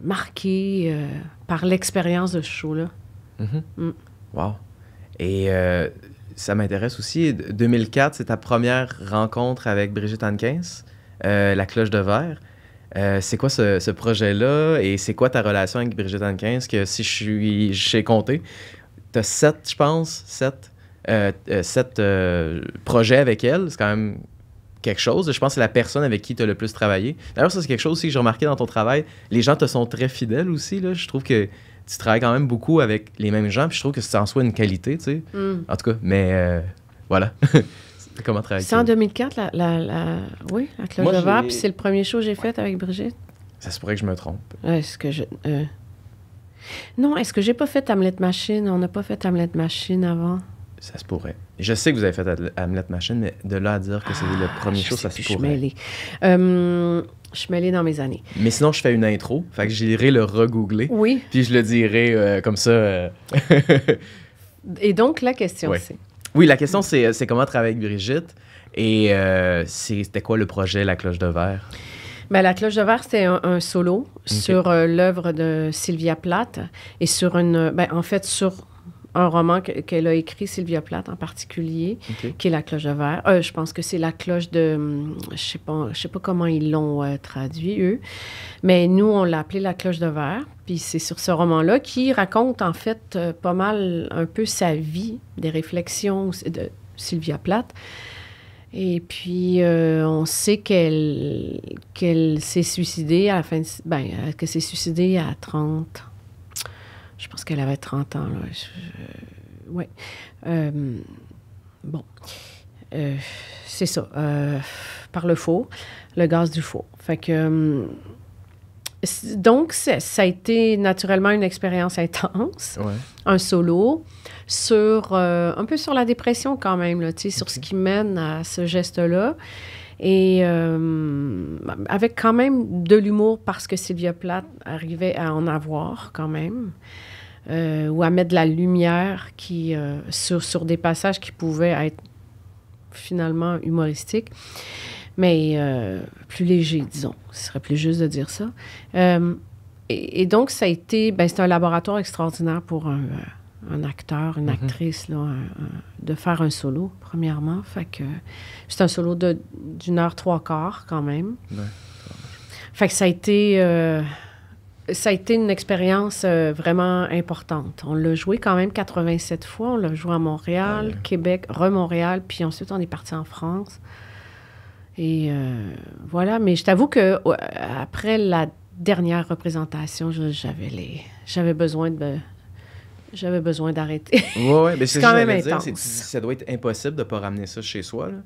marqué par l'expérience de ce show-là. Wow. Et ça m'intéresse aussi. 2004, c'est ta première rencontre avec Brigitte Hankins, La Cloche de Verre. C'est quoi ce projet-là et c'est quoi ta relation avec Brigitte Hankins? Que si je sais compter, tu as 7 projets avec elle. C'est quand même... quelque chose. Je pense que c'est la personne avec qui tu as le plus travaillé. D'ailleurs, ça, c'est quelque chose aussi que j'ai remarqué dans ton travail. Les gens te sont très fidèles aussi. Là. Je trouve que tu travailles quand même beaucoup avec les mêmes gens. Puis je trouve que c'est en soi une qualité, tu sais. En tout cas, mais voilà. Comment travailler? C'est en 2004, la Cloche de Verre. Puis c'est le premier show que j'ai fait avec Brigitte. Ça se pourrait que je me trompe. Est-ce que Non, est-ce que j'ai pas fait Hamlet Machine? On n'a pas fait Hamlet Machine avant. Ça se pourrait. Je sais que vous avez fait Hamlet Machine, mais de là à dire que c'est le premier show, ça se pourrait. Je suis mêlée dans mes années. Mais sinon, je fais une intro, fait que j'irai le regoogler. Oui. Puis je le dirai comme ça. Et donc, la question, c'est... Oui, la question, c'est comment travailler avec Brigitte. Et c'était quoi le projet La Cloche de Verre? Ben, La Cloche de Verre, c'était un solo sur l'œuvre de Sylvia Plath et sur sur un roman qu'elle a écrit, Sylvia Plath en particulier, qui est La Cloche de Verre. Je pense que c'est La Cloche de... Je sais pas comment ils l'ont traduit, eux. Mais nous, on l'a appelé La Cloche de Verre. Puis c'est sur ce roman-là qui raconte, en fait, pas mal un peu sa vie, des réflexions de Sylvia Plath. Et puis, on sait qu'elle s'est suicidée à la fin de... qu'elle s'est suicidée à 30... Je pense qu'elle avait 30 ans, là. Oui. C'est ça. Par le four, le gaz du four. Fait que... donc, ça a été naturellement une expérience intense. Ouais. Un solo sur... un peu sur la dépression quand même, là, tu sais, sur ce qui mène à ce geste-là. Et avec quand même de l'humour parce que Sylvia Plath arrivait à en avoir quand même. Ou à mettre de la lumière sur des passages qui pouvaient être finalement humoristiques, mais plus légers, disons. Ce serait plus juste de dire ça. Et donc, ça a été... c'est un laboratoire extraordinaire pour un acteur, une actrice, là, de faire un solo, premièrement. Fait que c'est un solo d'une heure 3/4, quand même. Ouais. Fait que ça a été une expérience vraiment importante. On l'a joué quand même 87 fois. On l'a joué à Montréal, Québec, Montréal, puis ensuite on est parti en France. Et voilà. Mais je t'avoue que après la dernière représentation, j'avais besoin d'arrêter. Oui, mais c'est quand même intense. Ça doit être impossible de ne pas ramener ça chez soi, là.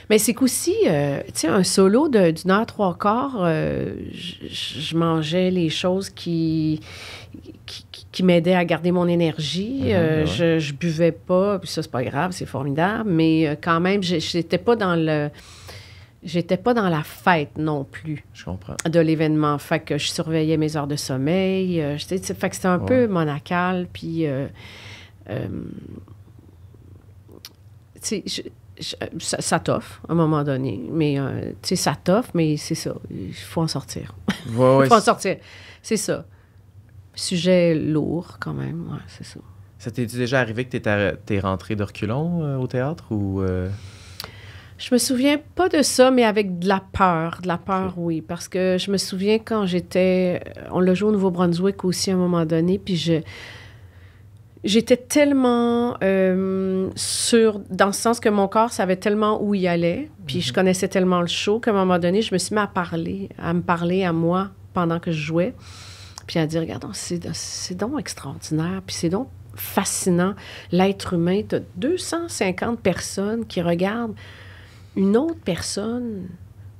Mais c'est qu'aussi, tu sais, un solo d'une heure 3/4, je mangeais les choses qui m'aidaient à garder mon énergie. Je buvais pas, puis ça, c'est pas grave, c'est formidable, mais quand même, j'étais pas dans la fête non plus. Je comprends. De l'événement. Fait que je surveillais mes heures de sommeil. Fait que c'était un peu monacal, puis... tu sais, ça t'offre, à un moment donné. Mais, tu sais, ça t'offre, mais c'est ça. Il faut en sortir. Il faut en sortir. C'est ça. Sujet lourd, quand même. Ouais, c'est ça. Ça t'est déjà arrivé que t'es rentré de reculons au théâtre ou... Je me souviens pas de ça, mais avec de la peur. De la peur, oui. Parce que je me souviens quand on l'a joué au Nouveau-Brunswick aussi à un moment donné, puis j'étais tellement sûre, dans le sens que mon corps savait tellement où il allait, puis je connaissais tellement le show qu'à un moment donné, je me suis mis à me parler à moi pendant que je jouais, puis à dire, regarde, c'est donc extraordinaire, puis c'est donc fascinant. L'être humain, tu as 250 personnes qui regardent une autre personne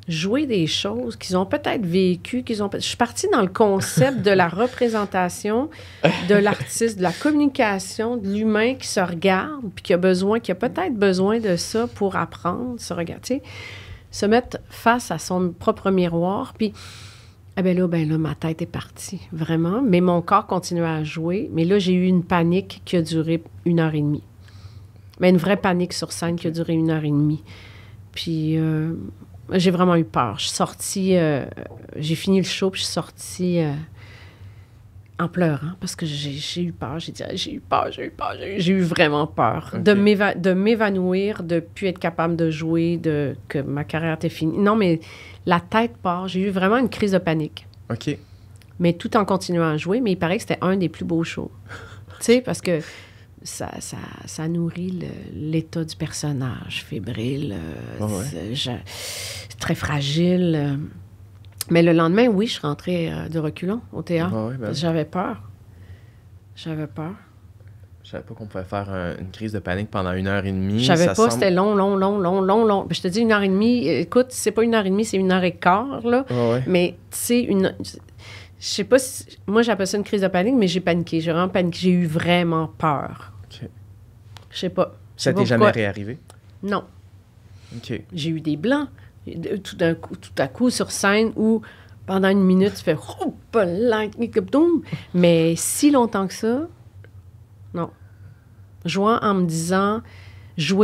jouer des choses qu'ils ont peut-être vécues, Je suis partie dans le concept de la représentation de l'artiste, de la communication, de l'humain qui se regarde, puis qui a peut-être besoin de ça pour apprendre, se regarder, se mettre face à son propre miroir, puis là, ma tête est partie, vraiment, mais mon corps continuait à jouer, mais là, j'ai eu une panique qui a duré 1h30. Mais une vraie panique sur scène qui a duré 1h30. Puis... j'ai vraiment eu peur. Je suis sortie... j'ai fini le show, puis je suis sortie en pleurant parce que j'ai eu peur. J'ai eu vraiment peur. Okay. De m'évanouir, de ne plus être capable de jouer, que ma carrière était finie. Non, mais la tête part. J'ai eu vraiment une crise de panique. OK. Mais tout en continuant à jouer, mais il paraît que c'était un des plus beaux shows. Tu sais, parce que... Ça nourrit l'état du personnage, fébrile, très fragile. Mais le lendemain, oui, je suis rentrée de reculons au théâtre. J'avais peur. Je savais pas qu'on pouvait faire une crise de panique pendant 1h30. Je savais pas, c'était long. Je te dis 1h30, écoute, c'est pas 1h30, c'est 1h15, là. Mais, tu sais, je sais pas si... Moi, j'appelle ça une crise de panique, mais j'ai paniqué. J'ai vraiment paniqué. J'ai eu vraiment peur. OK. Je sais pas. Ça t'est jamais réarrivé? Non. OK. J'ai eu des blancs. Tout à coup, sur scène, où pendant une minute, tu fais « Mais si longtemps que ça, non. Jouer en me disant, tout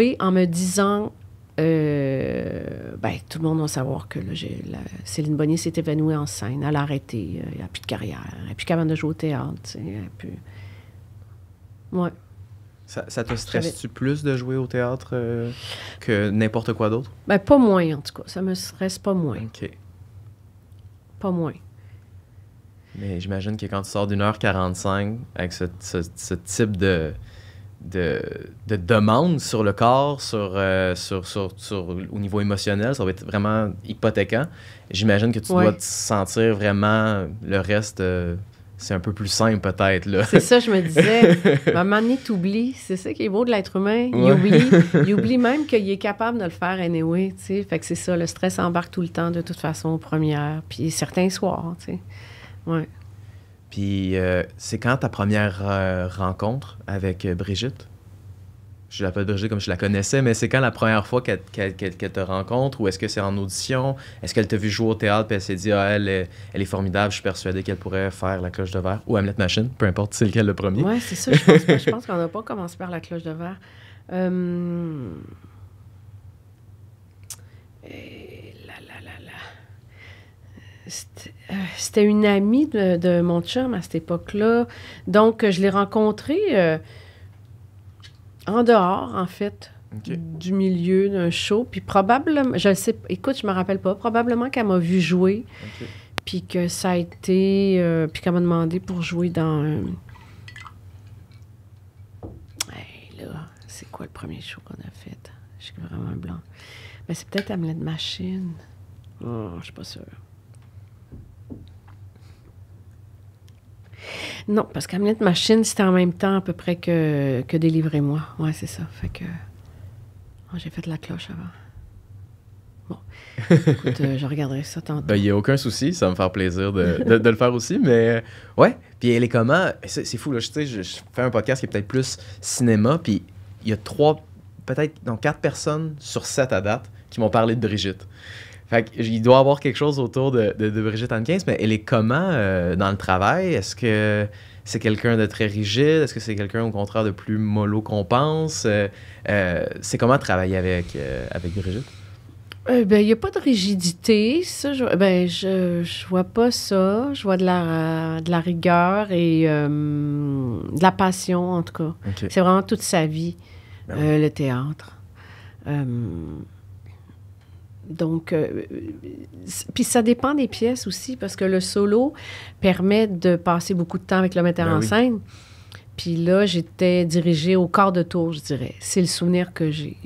le monde va savoir que là, Céline Bonnier s'est évanouie en scène. Elle a arrêté. Elle n'a plus de carrière. Elle n'est plus capable de jouer au théâtre. Ouais. Ça te stresse-tu plus de jouer au théâtre que n'importe quoi d'autre? Ben, pas moins, en tout cas. Ça me stresse pas moins. OK. Pas moins. Mais j'imagine que quand tu sors d'1h45 avec ce type de demande sur le corps, au niveau émotionnel, ça va être vraiment hypothéquant. J'imagine que tu dois te sentir vraiment le reste... c'est un peu plus simple, peut-être, là. C'est ça, je me disais. À un moment donné, t'oublies. C'est ça qui est beau de l'être humain. Il oublie même qu'il est capable de le faire anyway, tu sais. Fait que c'est ça, le stress embarque tout le temps, de toute façon, aux premières. Puis certains soirs, tu sais. Ouais. Puis c'est quand ta première rencontre avec Brigitte? Je l'appelle Brigitte comme je la connaissais, mais c'est quand la première fois qu'elle te rencontre, ou est-ce que c'est en audition? Est-ce qu'elle t'a vu jouer au théâtre puis elle s'est dit « Ah, elle est formidable, je suis persuadée qu'elle pourrait faire La Cloche de Verre » ou Hamlet Machine, peu importe c'est lequel le premier. Oui, c'est ça, je pense qu'on n'a pas commencé par La Cloche de Verre. C'était une amie de mon chum à cette époque-là. Donc, je l'ai rencontrée en dehors, en fait, du milieu d'un show. Puis probablement, je sais, écoute, je me rappelle pas, probablement qu'elle m'a vu jouer. Puis que ça a été... puis qu'elle m'a demandé pour jouer dans... Hey, là, c'est quoi le premier show qu'on a fait? Je suis vraiment blanc. Mais c'est peut-être Hamlet Machine. Oh, je suis pas sûre. Non, parce qu'Hamlet Machine, c'était en même temps à peu près que Délivrez-moi. Ouais, c'est ça. Fait que... j'ai fait La Cloche avant. Bon. Écoute, je regarderai ça tantôt. Ben, il n'y a aucun souci. Ça va me faire plaisir de le faire aussi. Mais ouais. Puis elle est comment... C'est fou, là. Tu sais, je fais un podcast qui est peut-être plus cinéma. Puis il y a 4 personnes sur 7 à date qui m'ont parlé de Brigitte. Fait qu'il doit y avoir quelque chose autour de Brigitte Hankins, mais elle est comment dans le travail? Est-ce que c'est quelqu'un de très rigide? Est-ce que c'est quelqu'un, au contraire, de plus mollo qu'on pense? C'est comment travailler avec Brigitte? Il n'y a pas de rigidité. Ça, je vois pas ça. Je vois de la rigueur et de la passion, en tout cas. Okay. C'est vraiment toute sa vie, le théâtre. Donc, puis ça dépend des pièces aussi, parce que le solo permet de passer beaucoup de temps avec le metteur en scène. Puis là, j'étais dirigée au quart de tour, je dirais. C'est le souvenir que j'ai.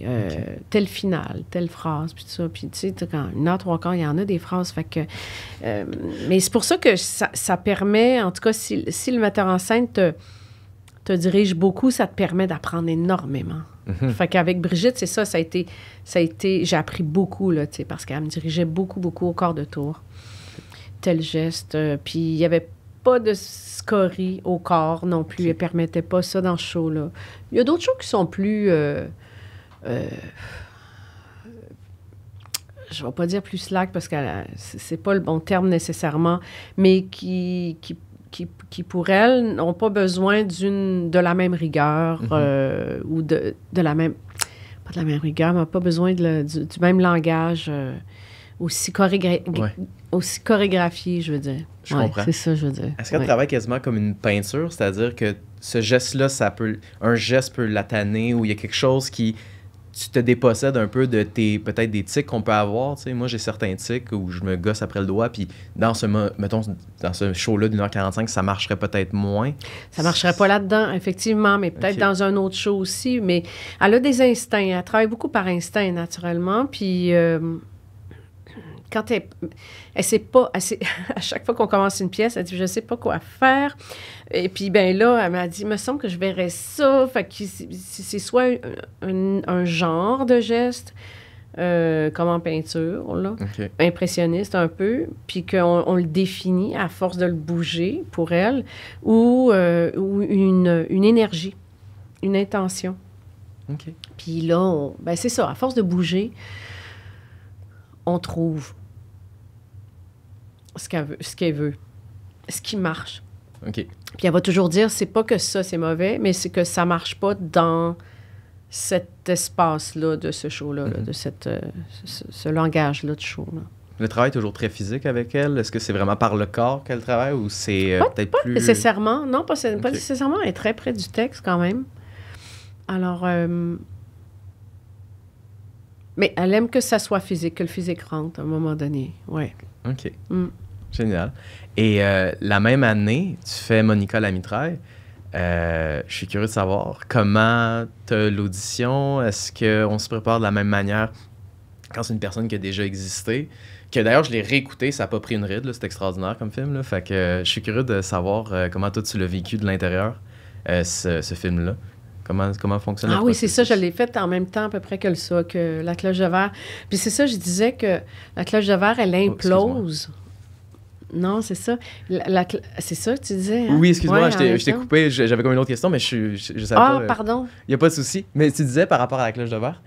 Tel final, telle phrase, puis tout ça. Puis tu sais, quand 1h03, il y en a des phrases. Fait que... mais c'est pour ça que ça permet, en tout cas, si le metteur en scène te dirige beaucoup, ça te permet d'apprendre énormément. Fait qu'avec Brigitte, c'est ça, ça a été j'ai appris beaucoup, là, tu sais, parce qu'elle me dirigeait beaucoup, beaucoup au quart de tour. Tel geste. Puis il n'y avait pas de scorie au corps non plus. Elle ne permettait pas ça dans ce show-là. Il y a d'autres shows qui sont plus... je ne vais pas dire plus slack parce que c'est pas le bon terme nécessairement, mais qui pour elle, n'ont pas besoin de la même rigueur ou de la même... Pas de la même rigueur, mais pas besoin du même langage aussi chorégraphié, je veux dire. Je comprends. C'est ça, je veux dire. Est-ce qu'elle travaille quasiment comme une peinture? C'est-à-dire que ce geste-là, un geste peut la tanner ou il y a quelque chose qui... Tu te dépossèdes un peu de peut-être des tics qu'on peut avoir. Tu sais. Moi, j'ai certains tics où je me gosse après le doigt. Puis dans ce show-là d'1h45, ça marcherait peut-être moins. Ça marcherait pas là-dedans, effectivement, mais peut-être dans un autre show aussi. Mais elle a des instincts. Elle travaille beaucoup par instinct, naturellement. Puis quand elle sait pas... à chaque fois qu'on commence une pièce, elle dit « Je sais pas quoi faire ». Et puis, ben là, elle m'a dit, il me semble que je verrais ça. Fait que c'est soit un genre de geste, comme en peinture, là, impressionniste un peu, puis qu'on le définit à force de le bouger pour elle, ou une énergie, une intention. OK. Puis là, ben c'est ça, à force de bouger, on trouve ce qu'elle veut, ce qui marche. OK. Puis elle va toujours dire, c'est pas que ça, c'est mauvais, mais c'est que ça marche pas dans cet espace-là de ce show-là, là, de ce langage-là de show. Là. Le travail est toujours très physique avec elle? Est-ce que c'est vraiment par le corps qu'elle travaille ou c'est peut-être pas plus... nécessairement. Non, pas nécessairement. Elle est très près du texte quand même. Alors, mais elle aime que ça soit physique, que le physique rentre à un moment donné. Oui. OK. Génial. Et la même année, tu fais Monica la mitraille. Je suis curieux de savoir comment tu as l'audition. Est-ce qu'on se prépare de la même manière quand c'est une personne qui a déjà existé? Que d'ailleurs, je l'ai réécouté, ça n'a pas pris une ride, là, c'est extraordinaire comme film. Là, fait que je suis curieux de savoir comment toi tu l'as vécu de l'intérieur, ce film-là. Comment fonctionne le oui, c'est processus? ça, je l'ai fait en même temps à peu près que La Cloche de Verre. Puis c'est ça, je disais que La Cloche de Verre, elle implose. Non, c'est ça. C'est ça que tu disais? Hein? Oui, excuse-moi, Ouais, je t'ai coupé. J'avais comme une autre question, mais je savais pas. Pardon. Il n'y a pas de souci. Mais tu disais par rapport à La Cloche de Verre?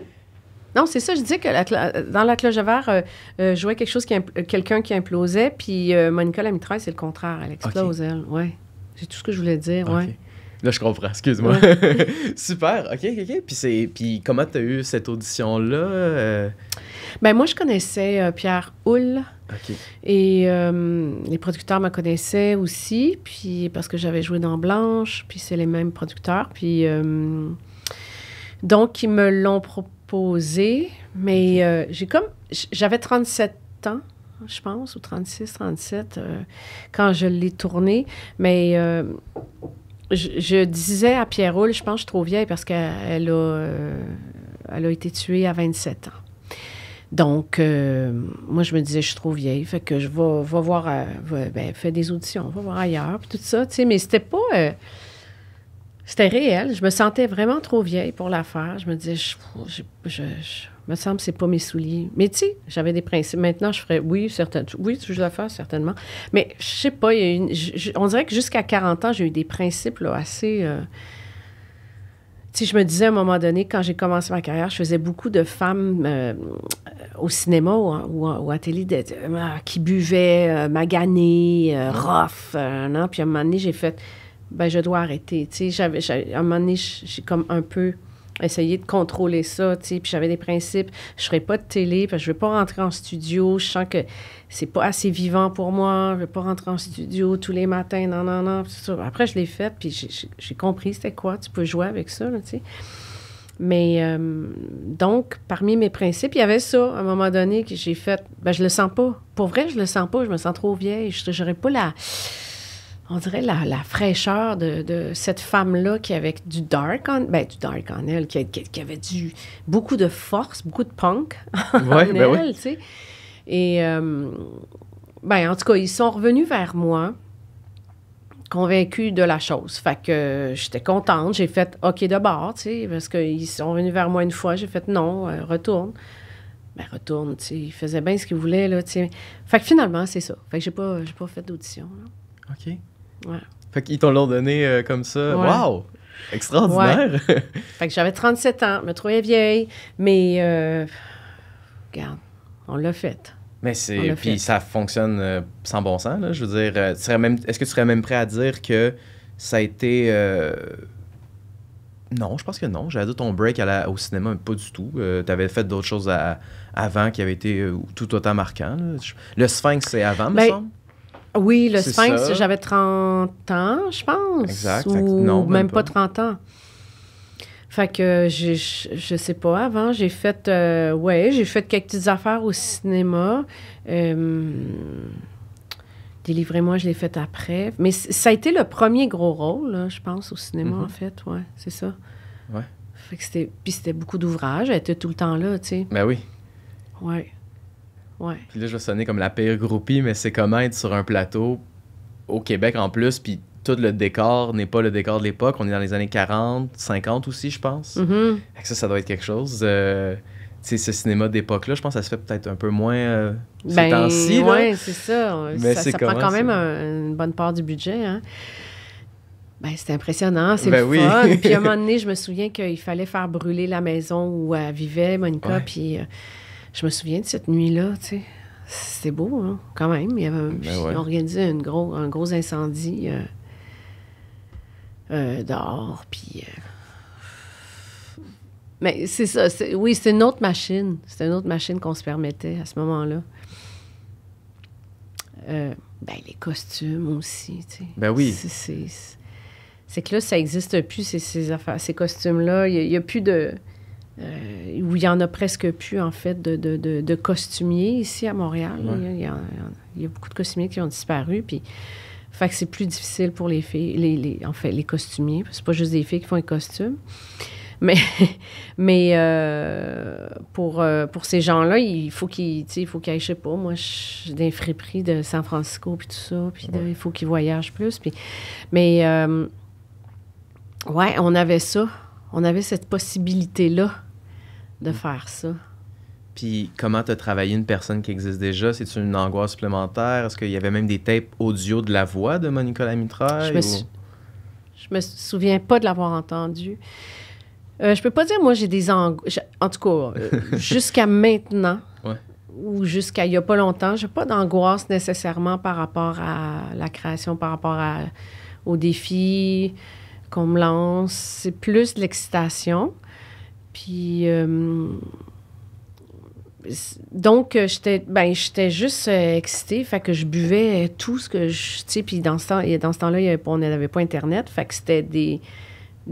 Non, c'est ça, je disais que dans La Cloche de Verre, je jouais quelqu'un qui implosait, puis Monica la mitraille, c'est le contraire. Elle explose, elle. Oui. C'est tout ce que je voulais dire, oui. Là, je comprends, excuse-moi. Ouais. Super, OK. Puis comment tu as eu cette audition-là? Ben moi, je connaissais Pierre Houle. OK. Et les producteurs me connaissaient aussi, puis parce que j'avais joué dans Blanche, puis c'est les mêmes producteurs. Puis donc, ils me l'ont proposé, mais j'avais 37 ans, je pense, ou 36, 37, quand je l'ai tourné. Mais je disais à Pierre Houle, je pense que je suis trop vieille parce qu'elle a été tuée à 27 ans. Donc, moi, je me disais, je suis trop vieille, fait que je vais voir, faire des auditions, va voir ailleurs, puis tout ça, tu sais, mais c'était pas... c'était réel, je me sentais vraiment trop vieille pour la faire. Je me disais, me semble que c'est pas mes souliers. Mais tu sais, j'avais des principes. Maintenant, je ferais, oui, je vais la faire, certainement. Mais je sais pas, on dirait que jusqu'à 40 ans, j'ai eu des principes là, assez... Tu sais, je me disais à un moment donné, quand j'ai commencé ma carrière, je faisais beaucoup de femmes au cinéma ou à télé qui buvaient, maganées, rough. Non? Puis à un moment donné, j'ai fait, je dois arrêter. Tu sais, à un moment donné, j'ai comme un peu essayé de contrôler ça, tu sais, puis j'avais des principes. Je ne ferai pas de télé, parce que je ne veux pas rentrer en studio. Je sens que c'est pas assez vivant pour moi. Je ne veux pas rentrer en studio tous les matins. Non. Après, je l'ai fait, puis j'ai compris c'était quoi. Tu peux jouer avec ça, là, tu sais. Mais donc, parmi mes principes, il y avait ça, à un moment donné, que j'ai fait. Je le sens pas. Pour vrai, je le sens pas. Je me sens trop vieille. Je n'aurais pas on dirait la fraîcheur de cette femme-là qui avait du dark en elle, qui avait beaucoup de force, beaucoup de punk en elle, tu sais. Et, en tout cas, ils sont revenus vers moi, convaincus de la chose. Fait que j'étais contente. J'ai fait OK de bord, tu sais, parce qu'ils sont venus vers moi une fois. J'ai fait non, retourne. Retourne, tu sais. Ils faisaient bien ce qu'ils voulaient, là, tu sais. Fait que finalement, c'est ça. Fait que j'ai pas fait d'audition, là. OK. Ouais. Fait qu'ils t'ont donné comme ça. Ouais. Wow! Extraordinaire! Ouais. Fait que j'avais 37 ans, je me trouvais vieille, mais regarde, on l'a fait. Mais puis ça fonctionne sans bon sens, là. Je veux dire, est-ce que tu serais même prêt à dire que ça a été... Non, je pense que non. J'allais dire ton break au cinéma, mais pas du tout. Tu avais fait d'autres choses avant qui avaient été tout autant marquants, là. Le Sphinx, c'est avant, me semble? Oui, le Sphinx, j'avais 30 ans, je pense. Exact. Non, même pas 30 ans. Fait que je sais pas, avant, j'ai fait quelques petites affaires au cinéma. Délivrez-moi, je l'ai fait après. Mais ça a été le premier gros rôle, là, je pense, au cinéma, en fait. Ouais, c'est ça. Ouais. Fait que c'était beaucoup d'ouvrages. Elle était tout le temps là, tu sais. Ben oui. Ouais. Ouais. Puis là, je vais sonner comme la pire groupie, mais c'est comment être sur un plateau au Québec en plus, puis tout le décor n'est pas le décor de l'époque. On est dans les années 40, 50 aussi, je pense. Mm-hmm. Ça doit être quelque chose. Tu sais, ce cinéma d'époque-là, je pense que ça se fait peut-être un peu moins ces temps-ci. Oui, c'est ça. Mais ça prend quand même une bonne part du budget. Hein? Ben, c'était impressionnant, c'est Ben le oui. fun. Puis à un moment donné, je me souviens qu'il fallait faire brûler la maison où elle vivait, Monica. Ouais. Puis je me souviens de cette nuit-là, tu sais. C'était beau, hein, quand même. Il y avait, Ben puis ouais. on organisait un gros incendie dehors. Puis... mais c'est ça. Oui, c'est une autre machine. C'était une autre machine qu'on se permettait à ce moment-là. Ben, les costumes aussi, tu sais. Ben oui. C'est que là, ça n'existe plus, ces affaires, ces costumes-là. Il n'y a plus de... où il y en a presque plus, en fait, de costumiers ici à Montréal. Ouais. Il y a beaucoup de costumiers qui ont disparu, puis... Fait que c'est plus difficile pour les filles, en fait, les costumiers. C'est pas juste des filles qui font les costumes. Mais pour ces gens-là, il faut qu'ils aillent, je sais pas, moi, je suis dans les friperies de San Francisco, puis tout ça, puis il faut qu'ils voyagent plus. Mais, ouais, on avait ça. On avait cette possibilité-là de faire ça. Puis comment tu as travaillé une personne qui existe déjà? C'est-tu une angoisse supplémentaire? Est-ce qu'il y avait même des tapes audio de la voix de Monica Lamitraille? Je me souviens pas de l'avoir entendu. Je peux pas dire, moi, j'ai des angoisses. En tout cas, jusqu'à maintenant, ou jusqu'à il y a pas longtemps, j'ai pas d'angoisse nécessairement par rapport à la création, par rapport aux défis qu'on me lance. C'est plus de l'excitation. Puis... donc, j'étais juste excitée, fait que je buvais tout ce que je... Tu sais, puis dans ce temps-là, on n'avait pas Internet, fait que c'était des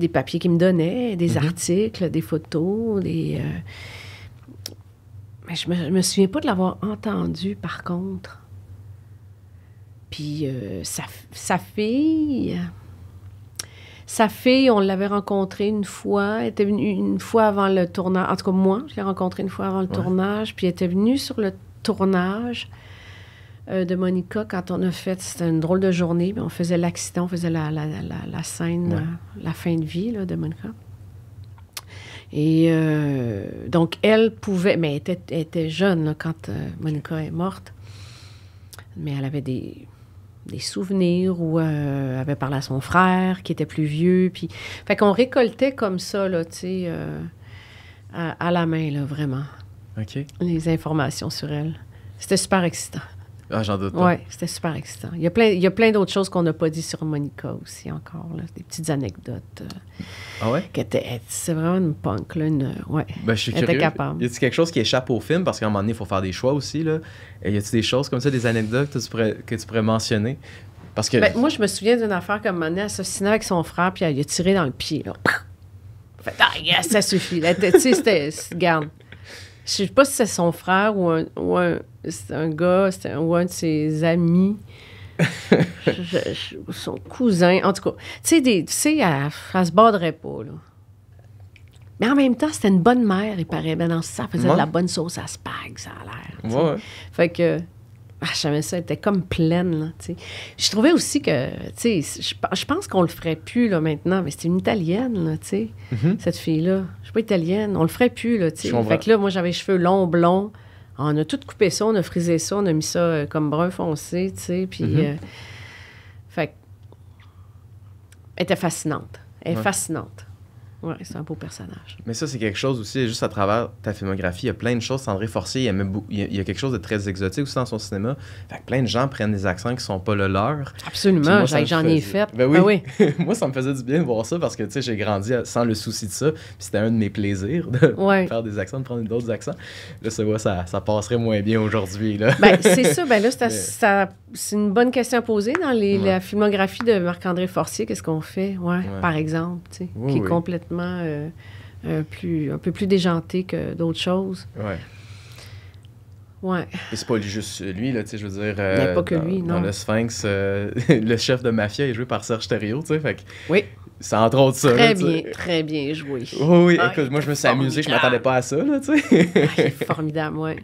papiers qu'ils me donnaient, des articles, des photos, des... Mais je me souviens pas de l'avoir entendu, par contre. Puis sa fille... Sa fille, on l'avait rencontrée une fois. Elle était venue une fois avant le tournage. En tout cas, moi, je l'ai rencontrée une fois avant le tournage. Puis elle était venue sur le tournage de Monica quand on a fait... C'était une drôle de journée. On faisait l'accident, on faisait la scène, la fin de vie là, de Monica. Et donc, elle pouvait... Mais elle était jeune là, quand Monica est morte. Mais elle avait des souvenirs où elle avait parlé à son frère qui était plus vieux. Puis... Fait qu'on récoltait comme ça, là, tu sais, à la main, là, vraiment. OK. Les informations sur elle. C'était super excitant. Ah, j'en doute pas. Oui, c'était super excitant. Il y a plein d'autres choses qu'on n'a pas dit sur Monica aussi encore, là. Des petites anecdotes. Ah ouais? C'est vraiment une punk, là. Ouais. Ben, je suis Elle curieux. était capable. Y a-t-il quelque chose qui échappe au film? Parce qu'à un moment donné, il faut faire des choix aussi, là. Y a-t-il des choses comme ça, des anecdotes que tu pourrais mentionner? Parce que... Ben, moi, je me souviens d'une affaire comme Mané assassinée avec son frère, puis elle a tiré dans le pied, là. Fait, yes, ça suffit. Tu sais, c'était... Garde. Je sais pas si c'est son frère ou un gars, ou un de ses amis. Son cousin. En tout cas, tu sais, elle se borderait pas, là. Mais en même temps, c'était une bonne mère, il paraît. Ben non, ça faisait de la bonne sauce à spag, ça a l'air. Ouais. Fait que... j'aimais ça, elle était comme pleine, là, tu sais. Je trouvais aussi que, tu sais, je pense qu'on le ferait plus, là, maintenant, mais c'était une Italienne, là, tu sais, cette fille-là. Je suis pas italienne, on le ferait plus, là, tu sais. Fait que là, moi, j'avais les cheveux longs, blonds. On a tout coupé ça, on a frisé ça, on a mis ça comme brun foncé, tu sais, puis... fait que... Elle était fascinante. Elle est fascinante. Ouais, c'est un beau personnage. Mais ça, c'est quelque chose aussi, juste à travers ta filmographie, il y a plein de choses. André Forcier, il y a quelque chose de très exotique aussi dans son cinéma. Fait que plein de gens prennent des accents qui sont pas le leur. Absolument, moi, j'en ai fait. Ben oui. Ben oui. Moi, ça me faisait du bien de voir ça parce que, tu sais, j'ai grandi sans le souci de ça. Puis c'était un de mes plaisirs de faire des accents, de prendre d'autres accents. Là, ça passerait moins bien aujourd'hui, là. Ben, c'est ça. Ben là, c'est une bonne question à poser dans la filmographie de Marc-André Forcier. Qu'est-ce qu'on fait, par exemple, tu sais, qui est complètement un peu plus déjanté que d'autres choses. Ouais. Ouais. Et c'est pas juste lui, là, tu sais, je veux dire... pas que lui, non. Dans le Sphinx, le chef de mafia est joué par Serge Thériault, tu sais, fait que... Oui. C'est entre autres ça, Très bien joué. Oui, écoute, moi, je me suis amusé, je m'attendais pas à ça, là, tu sais. C'est formidable, ouais.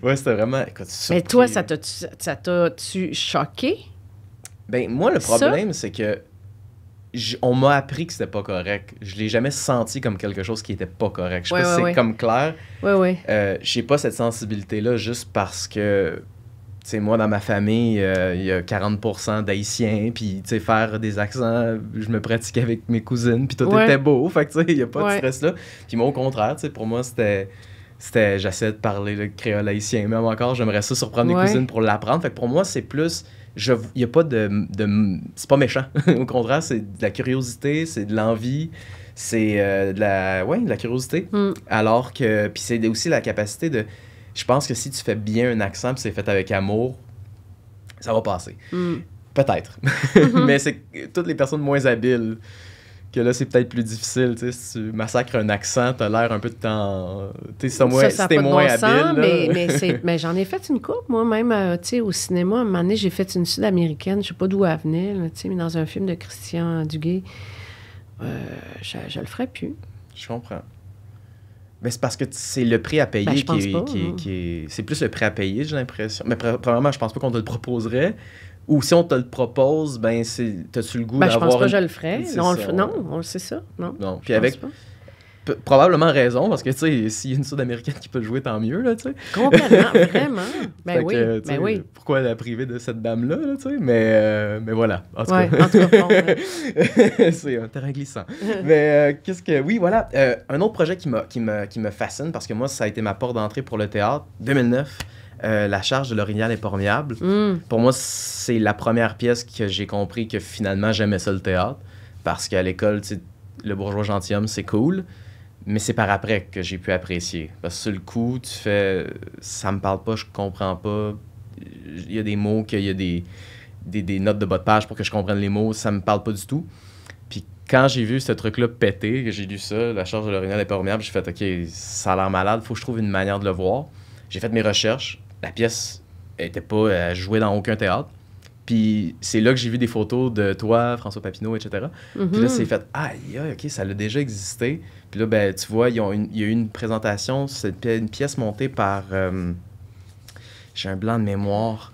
Ouais, c'était vraiment... Écoute, mais toi, ça t'a-tu choqué? Ben, moi, le problème, c'est que on m'a appris que c'était pas correct. Je l'ai jamais senti comme quelque chose qui était pas correct. Je sais pas si c'est comme clair. Oui. J'ai pas cette sensibilité-là juste parce que... sais, moi, dans ma famille, il y a 40% d'Haïtiens, puis, tu sais, faire des accents, je me pratiquais avec mes cousines, puis tout était beau, fait que, tu sais, il n'y a pas de stress là. Puis moi, au contraire, tu sais, pour moi, j'essaie de parler le créole haïtien, même encore, j'aimerais ça surprendre mes cousines pour l'apprendre, fait que pour moi, c'est plus... Il n'y a pas c'est pas méchant, au contraire, c'est de la curiosité, c'est de l'envie, c'est de la curiosité, alors que... Puis c'est aussi la capacité de... Je pense que si tu fais bien un accent puis c'est fait avec amour, ça va passer. Peut-être. Mais c'est toutes les personnes moins habiles que là, c'est peut-être plus difficile. Tu sais, si tu massacres un accent, t'as l'air un peu de temps... Tu sais, si t'es moins habile... Mais j'en ai fait une couple, moi-même, tu sais, au cinéma. À un moment donné, j'ai fait une Sud-américaine, je sais pas d'où elle venait, tu sais, mais dans un film de Christian Duguay. Je le ferais plus. Je comprends. Mais c'est parce que c'est le prix à payer qui est... C'est plus le prix à payer, j'ai l'impression. Mais premièrement, je pense pas qu'on te le proposerait. Ou si on te le propose, ben t'as-tu le goût d'avoir... Je pense pas que je le ferais. Non, c'est ça. Non. Puis avec... Probablement raison, parce que, tu sais, s'il y a une Sud-américaine qui peut le jouer, tant mieux, là, tu sais. Complètement, vraiment. Ben oui. Pourquoi la priver de cette dame-là, là, tu sais? Mais voilà. En tout cas, bon, c'est un terrain glissant. Mais Oui, voilà. Un autre projet qui me fascine, parce que moi, ça a été ma porte d'entrée pour le théâtre, 2009, La charge de l'Orignal est perméable. Pour moi, c'est la première pièce que j'ai compris que finalement, j'aimais ça, le théâtre. Parce qu'à l'école, tu sais, Le bourgeois gentilhomme, c'est cool. Mais c'est par après que j'ai pu apprécier. Parce que sur le coup, tu fais... Ça me parle pas, je comprends pas. Il y a des mots, qu'il y a des notes de bas de page pour que je comprenne les mots. Ça me parle pas du tout. Puis quand j'ai vu ce truc-là péter, que j'ai lu ça, La charge de l'Orignal est perméable, j'ai fait « OK, ça a l'air malade, faut que je trouve une manière de le voir. » J'ai fait mes recherches. La pièce était pas jouée dans aucun théâtre. Puis c'est là que j'ai vu des photos de toi, François Papineau, etc. Puis là, c'est fait « Ah, OK, ça a déjà existé. » Puis là, ben, tu vois, il y a eu une présentation, c'est une pièce montée par... j'ai un blanc de mémoire.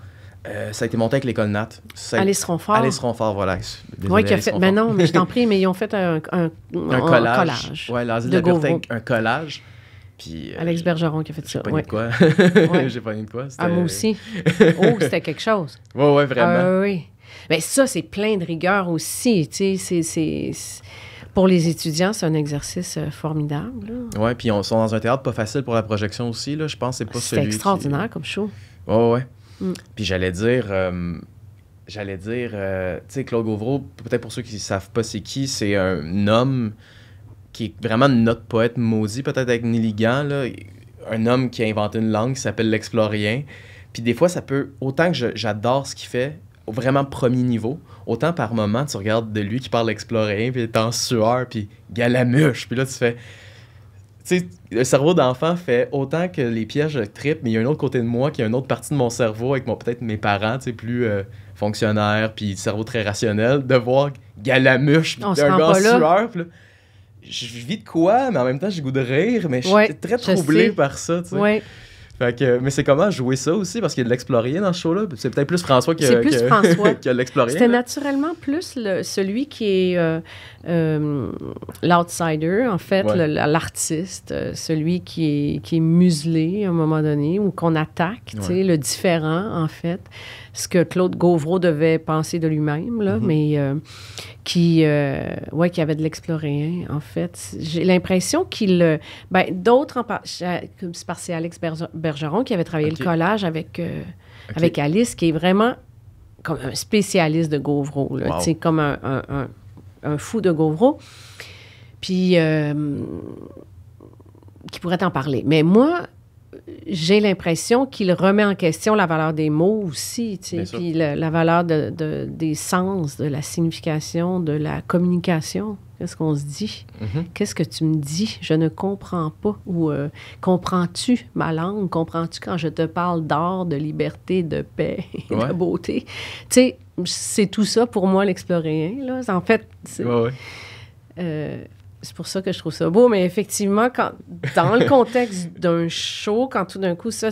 Ça a été monté avec l'École Nat. Alice Ronfort. Alice Ronfort, voilà. Oui, qui a fait... Ben non, mais je t'en prie, mais ils ont fait un collage. Oui, l'Asile de la Pureté, un collage. Puis, Alex Bergeron qui a fait ça. J'ai pas eu de quoi. J'ai pas eu de quoi. Ah, moi aussi. C'était quelque chose. Oui, vraiment. Oui. Mais ça, c'est plein de rigueur aussi. Tu sais, pour les étudiants, c'est un exercice formidable. Oui, puis on sont dans un théâtre pas facile pour la projection aussi. Là. Je pense que c'est pas celui extraordinaire comme show. Oui. Puis j'allais dire, tu sais, Claude Gauvreau, peut-être pour ceux qui ne savent pas c'est qui, c'est un homme qui est vraiment notre poète maudit, peut-être avec Néligan, là, un homme qui a inventé une langue qui s'appelle l'explorien. Puis des fois, ça peut, autant que j'adore ce qu'il fait, au vraiment premier niveau, autant par moment, tu regardes de lui qui parle l'explorien, puis il est en sueur, puis galamuche, puis là, tu fais... Tu sais, le cerveau d'enfant fait autant que les pièges trippent, mais il y a un autre côté de moi qui a une autre partie de mon cerveau avec peut-être mes parents, tu sais, plus fonctionnaires, puis cerveau très rationnel, de voir galamuche, puis un gars en sueur, puis là, je vis de quoi, mais en même temps, j'ai le goût de rire, mais je suis très troublé par ça, tu sais. Ouais. Fait que, mais c'est comment jouer ça aussi, parce qu'il y a de l'explorien dans ce show-là. C'est peut-être plus François qui a l'explorien. C'était naturellement plus celui qui est l'outsider, en fait, l'artiste, celui qui est muselé à un moment donné, ou qu'on attaque, tu sais, le différent, en fait. Ce que Claude Gauvreau devait penser de lui-même, là, mais qui avait de l'explorien, en fait. J'ai l'impression qu'il... d'autres, c'est parce que c'est Alex Bergeron qui avait travaillé le collage avec Alice, qui est vraiment comme un spécialiste de Gauvreau, là, tu sais, comme un fou de Gauvreau, puis qui pourrait t'en parler. Mais moi, j'ai l'impression qu'il remet en question la valeur des mots aussi, tu sais, puis la valeur des sens, de la signification, de la communication. Qu'est-ce qu'on se dit? Qu'est-ce que tu me dis? Je ne comprends pas. Ou comprends-tu ma langue? Comprends-tu quand je te parle d'art, de liberté, de paix et de beauté? Tu sais, c'est tout ça pour moi, l'explorien, là. En fait, c'est... c'est pour ça que je trouve ça beau, mais effectivement, dans le contexte d'un show, quand tout d'un coup, ça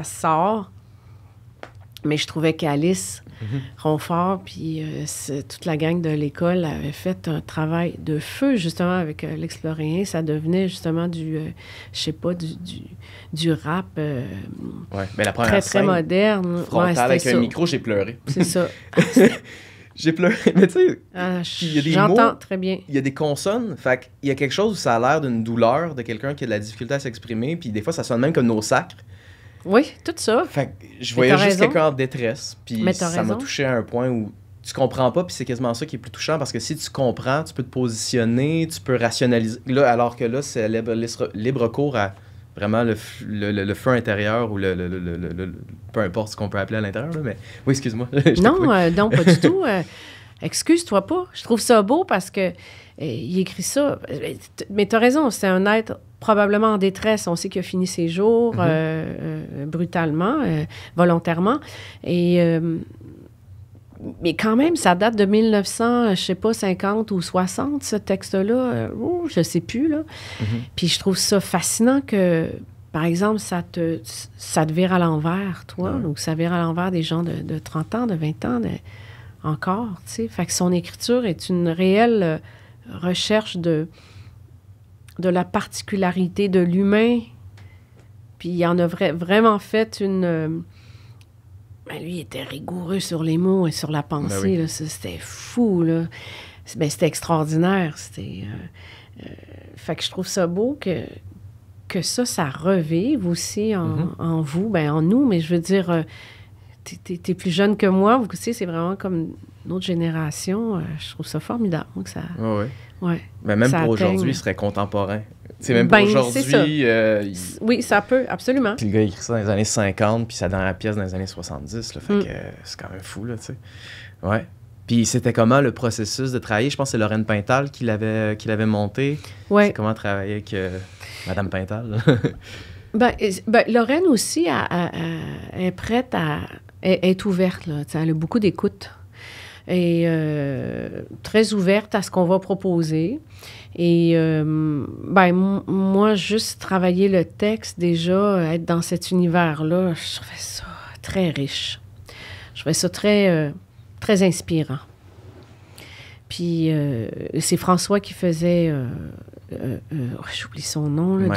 sort, Mais je trouvais qu'Alice Ronfort, puis toute la gang de l'école avait fait un travail de feu, justement, avec l'Exploréen. Ça devenait, justement, je sais pas, du rap mais la première très, scène, très moderne. frontale avec un micro, j'ai pleuré. C'est ça. J'ai pleuré, mais tu sais, j'entends très bien. Il y a des consonnes, fait qu'il y a quelque chose où ça a l'air d'une douleur de quelqu'un qui a de la difficulté à s'exprimer, puis des fois, ça sonne même comme nos sacres. Oui, tout ça. Fait que je voyais juste quelqu'un en détresse, puis ça m'a touché à un point où tu comprends pas, puis c'est quasiment ça qui est plus touchant, parce que si tu comprends, tu peux te positionner, tu peux rationaliser. Là, alors que là, c'est libre cours à vraiment le feu intérieur ou peu importe ce qu'on peut appeler à l'intérieur, là, mais oui, excuse-moi. Non, pas du tout. Excuse-toi pas. Je trouve ça beau parce que il écrit ça. Mais tu as raison, c'est un être probablement en détresse. On sait qu'il a fini ses jours brutalement, volontairement. Mais quand même, ça date de 1900, je sais pas, 50 ou 60, ce texte-là. Je sais plus, là. Puis je trouve ça fascinant que, par exemple, ça te vire à l'envers, toi, ou ça vire à l'envers des gens de 30 ans, de 20 ans, encore, tu sais. Fait que son écriture est une réelle recherche de la particularité de l'humain. Puis il en a vraiment fait une... lui, il était rigoureux sur les mots et sur la pensée. Là, c'était fou, là. C'était extraordinaire. Fait que je trouve ça beau que ça revive aussi en vous, en nous, mais je veux dire... T'es plus jeune que moi, vous savez, c'est vraiment comme une autre génération. Je trouve ça formidable. Donc ça, ouais. Mais même pour aujourd'hui, il serait contemporain. C'est même pour aujourd'hui... Oui, ça peut, absolument. Puis le gars, il écrit ça dans les années 50, puis ça dans la pièce dans les années 70. Là, fait que c'est quand même fou, là, tu sais. Ouais. Puis c'était comment le processus de travailler? Je pense que c'est Lorraine Pintal qui l'avait monté. Ouais. C'est comment travailler avec Madame Pintal? Lorraine aussi est prête est ouverte, là. Elle a beaucoup d'écoute et très ouverte à ce qu'on va proposer. Et moi, juste travailler le texte, déjà, être dans cet univers-là, je trouvais ça très riche. Je trouvais ça très, très inspirant. Puis c'est François qui faisait... j'oublie son nom. Là,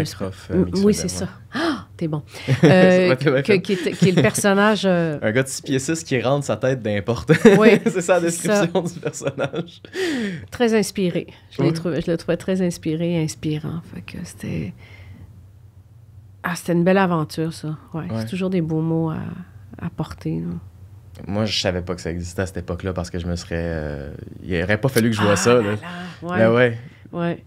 oui, c'est ça. Ah, t'es bon. Qui est le personnage... Un gars de 6 pieds 6 qui rentre sa tête d'importe. Oui, c'est ça la description du personnage. Très inspiré. Je le trouvais très inspiré et inspirant. Fait que c'était... c'était une belle aventure, ça. Ouais. C'est toujours des beaux mots à porter, là. Moi, je savais pas que ça existait à cette époque-là parce que je me serais... il aurait pas fallu que je vois ça. Là. Ouais. Ouais.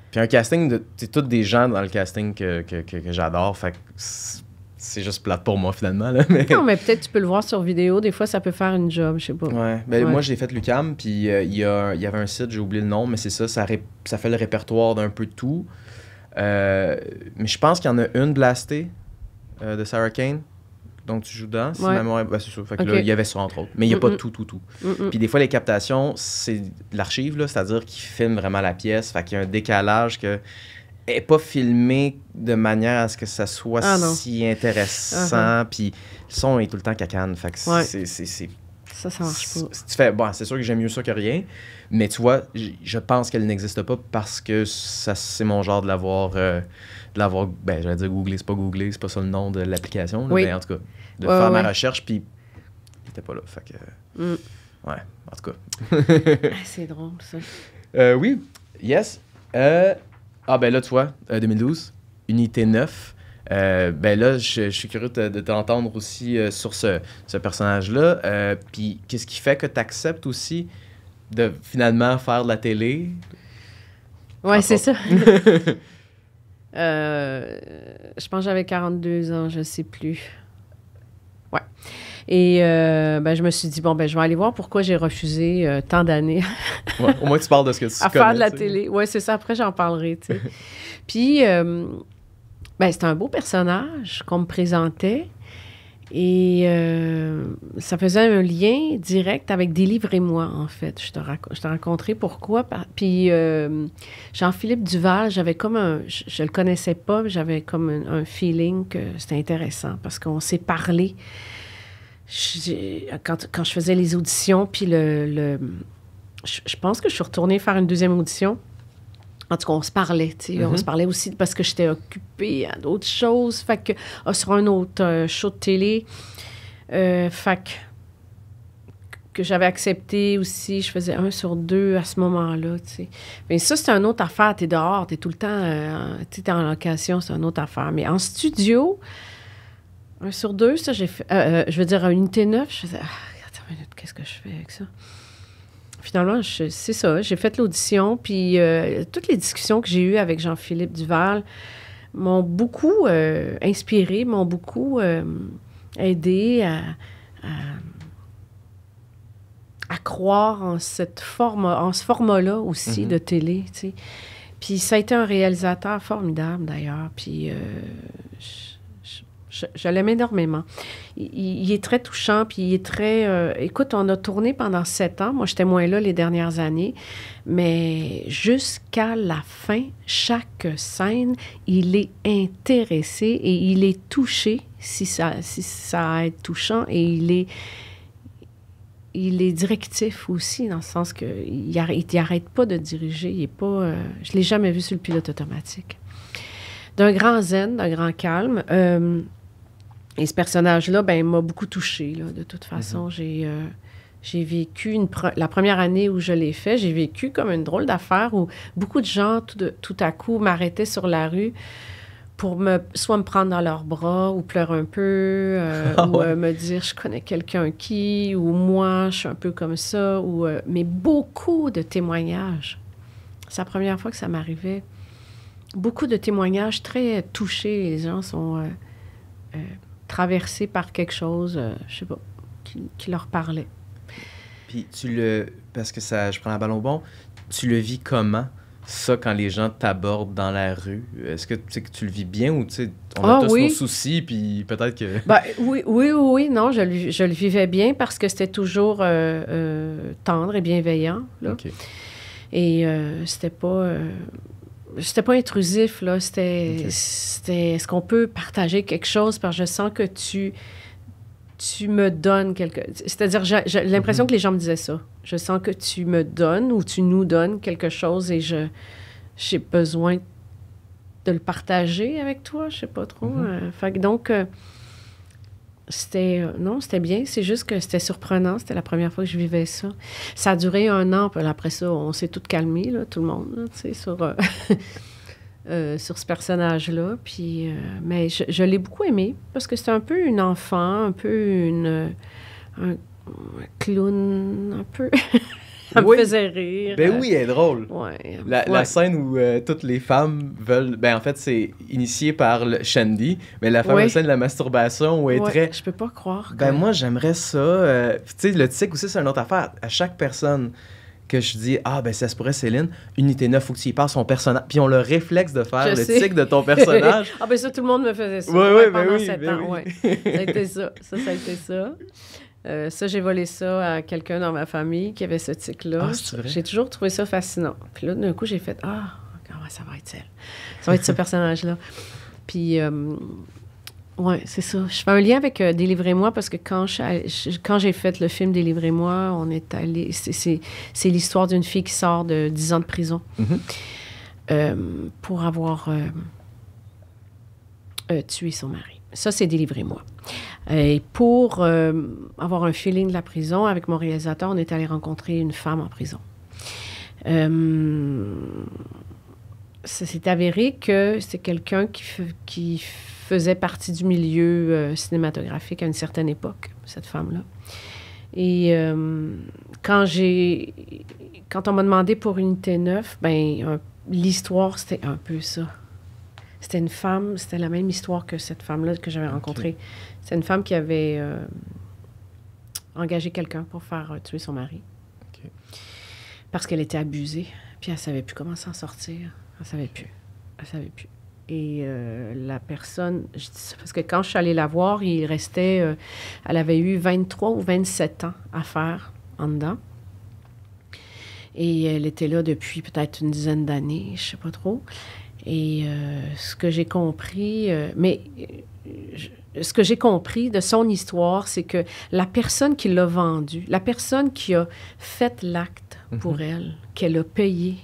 Puis un casting, c'est tous des gens dans le casting que j'adore. Fait que c'est juste plate pour moi, finalement. Là, mais... Non, mais peut-être tu peux le voir sur vidéo. Des fois, ça peut faire une job, je sais pas. Ouais. Moi, j'ai fait l'UQAM, puis il y avait un site, j'ai oublié le nom, mais c'est ça fait le répertoire d'un peu de tout. Mais je pense qu'il y en a une blastée de Sarah Kane. Donc, tu joues dedans. Si ma mémoire... c'est sûr. Fait que là, il y avait ça, entre autres. Mais il n'y a pas tout. Puis des fois, les captations, c'est de l'archive, là, c'est-à-dire qu'ils filment vraiment la pièce. Fait qu'il y a un décalage que n'est pas filmé de manière à ce que ça soit si intéressant. Puis le son est tout le temps cacane. Fait que c'est... Ça marche pas. Tu fais, c'est sûr que j'aime mieux ça que rien. Mais tu vois, je pense qu'elle n'existe pas parce que c'est mon genre de l'avoir... j'allais dire googlé, c'est pas googlé, c'est pas ça le nom de l'application. Là, mais en tout cas, de faire ma recherche, puis il était pas là. Fait que... Ouais, en tout cas. C'est drôle, ça. Oui, yes. Là, tu vois, 2012, Unité 9. Là, je suis curieux de t'entendre aussi sur ce personnage-là. Puis, qu'est-ce qui fait que tu acceptes aussi de finalement faire de la télé? Ouais, c'est ça. Je pense que j'avais 42 ans, je ne sais plus. Ouais. Et je me suis dit, je vais aller voir pourquoi j'ai refusé tant d'années. Au moins, tu parles de ce que tu connais. À faire de la télé. Oui, c'est ça. Après, j'en parlerai, tu sais. Puis, c'était un beau personnage qu'on me présentait. Et ça faisait un lien direct avec Délivrez-moi, en fait. Je te raconterai pourquoi. Puis Jean-Philippe Duval, j'avais comme je le connaissais pas, mais j'avais comme un feeling que c'était intéressant parce qu'on s'est parlé. quand je faisais les auditions, puis je pense que je suis retournée faire une deuxième audition. En tout cas, on se parlait, tu sais. On se parlait aussi parce que j'étais occupée à d'autres choses. Fait que, sur un autre show de télé, fait que j'avais accepté aussi. Je faisais 1 sur 2 à ce moment-là, tu sais. Mais ça, c'est une autre affaire. T'es dehors, t'es tout le temps... tu es en location, c'est une autre affaire. Mais en studio, 1 sur 2, ça, j'ai fait... je veux dire, à unité 9, je faisais... attends une minute, qu'est-ce que je fais avec ça? Finalement, c'est ça. J'ai fait l'audition, puis toutes les discussions que j'ai eues avec Jean-Philippe Duval m'ont beaucoup inspiré, m'ont beaucoup aidé à croire en ce format-là aussi de télé, tu sais. Puis ça a été un réalisateur formidable, d'ailleurs, puis je l'aime énormément. Il est très touchant, puis il est très... écoute, on a tourné pendant 7 ans. Moi, j'étais moins là les dernières années. Mais jusqu'à la fin, chaque scène, il est intéressé et il est touché, si ça a été touchant, et il est directif aussi, dans le sens qu'il n'arrête pas de diriger. Il est pas... je ne l'ai jamais vu sur le pilote automatique. D'un grand zen, d'un grand calme... et ce personnage-là, ben, m'a beaucoup touchée, là, de toute façon. J'ai vécu la première année où je l'ai fait, j'ai vécu comme une drôle d'affaire où beaucoup de gens, tout à coup, m'arrêtaient sur la rue pour soit me prendre dans leurs bras ou pleurer un peu, ou me dire « je connais quelqu'un qui », ou « moi, je suis un peu comme ça », mais beaucoup de témoignages. C'est la première fois que ça m'arrivait. Beaucoup de témoignages très touchés. Les gens sont... traversés par quelque chose, je sais pas, qui leur parlait. Puis parce que je prends la balle au bon, tu le vis comment, ça, quand les gens t'abordent dans la rue? Est-ce que tu le vis bien ou on a tous nos soucis, puis peut-être que... Ben, oui, non, je le vivais bien parce que c'était toujours tendre et bienveillant, là. OK. Et c'était pas intrusif, là. C'était est-ce qu'on peut partager quelque chose? Parce que je sens que tu me donnes quelque... C'est-à-dire, j'ai l'impression que les gens me disaient ça. Je sens que tu me donnes ou tu nous donnes quelque chose et j'ai besoin de le partager avec toi. Je sais pas trop. Fait que donc, c'était bien. C'est juste que c'était surprenant. C'était la première fois que je vivais ça. Ça a duré 1 an. Puis après ça, on s'est tout calmé, là, tout le monde, là, tu sais, sur ce personnage-là. Puis, mais je l'ai beaucoup aimé parce que c'était un peu une enfant, un peu un clown, un peu... Ça me faisait rire. Ben oui, elle est drôle. Ouais. La scène où toutes les femmes veulent... Ben en fait, c'est initié par Shandy, mais la fameuse scène de la masturbation où elle est très... Je peux pas croire. Ben moi, j'aimerais ça. Tu sais, le tic aussi, c'est une autre affaire. À chaque personne que je dis, ben ça se pourrait, Céline, Unité 9, faut que tu y passes son personnage. Puis on le réflexe de faire tic de ton personnage. Ben ça, tout le monde me faisait ça. Pendant 7 ans, ouais. Ça a été ça. Ça a été ça. Ça, j'ai volé ça à quelqu'un dans ma famille qui avait ce tic-là. J'ai toujours trouvé ça fascinant. Puis là, d'un coup, j'ai fait « ça va être elle. Ça va être ce personnage-là. » Puis, c'est ça. Je fais un lien avec Délivrez-moi parce que quand j'ai fait le film Délivrez-moi, on est allé... C'est l'histoire d'une fille qui sort de 10 ans de prison pour avoir tué son mari. Ça, c'est Délivrez-moi. Et pour avoir un feeling de la prison, avec mon réalisateur, on est allé rencontrer une femme en prison. Ça s'est avéré que c'est quelqu'un qui faisait partie du milieu cinématographique à une certaine époque, cette femme-là. Et quand on m'a demandé pour Unité 9, l'histoire, c'était un peu ça. C'était une femme, c'était la même histoire que cette femme-là que j'avais rencontrée. C'est une femme qui avait engagé quelqu'un pour faire tuer son mari. Okay. Parce qu'elle était abusée. Puis elle ne savait plus comment s'en sortir. Elle ne savait plus. Et la personne, je dis ça parce que quand je suis allée la voir, il restait... elle avait eu 23 ou 27 ans à faire en dedans. Et elle était là depuis peut-être une dizaine d'années, je ne sais pas trop. Et ce que j'ai compris, ce que j'ai compris de son histoire, c'est que la personne qui l'a vendu, la personne qui a fait l'acte pour elle, qu'elle a payé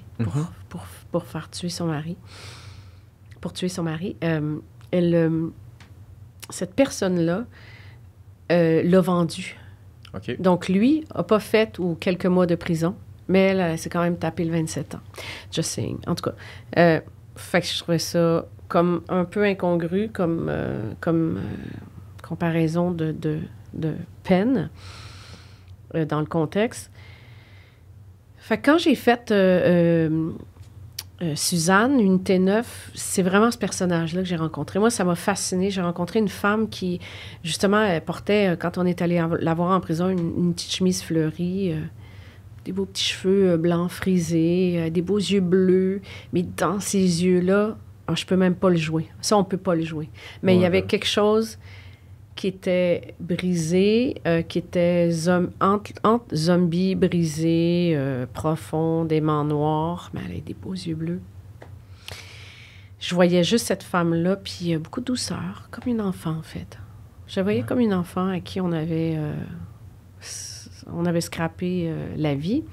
pour faire tuer son mari, cette personne-là l'a vendu. OK. Donc, lui n'a pas fait ou quelques mois de prison, mais elle s'est quand même tapé le 27 ans. Just saying. En tout cas, fait que je trouvais ça comme un peu incongru comme comparaison de peine dans le contexte. Fait que quand j'ai fait Suzanne, Unité 9, c'est vraiment ce personnage-là que j'ai rencontré. Moi, ça m'a fascinée. J'ai rencontré une femme qui, justement, elle portait, quand on est allé la voir en prison, une petite chemise fleurie, des beaux petits cheveux blancs frisés, des beaux yeux bleus. Mais dans ces yeux-là, je peux même pas le jouer. Ça, on peut pas le jouer. Mais il y avait quelque chose qui était brisé, qui était entre zombie brisé, profondément noir, mais elle avait des beaux yeux bleus. Je voyais juste cette femme-là, puis beaucoup de douceur, comme une enfant, en fait. Je la voyais comme une enfant à qui on avait scrappé la vie.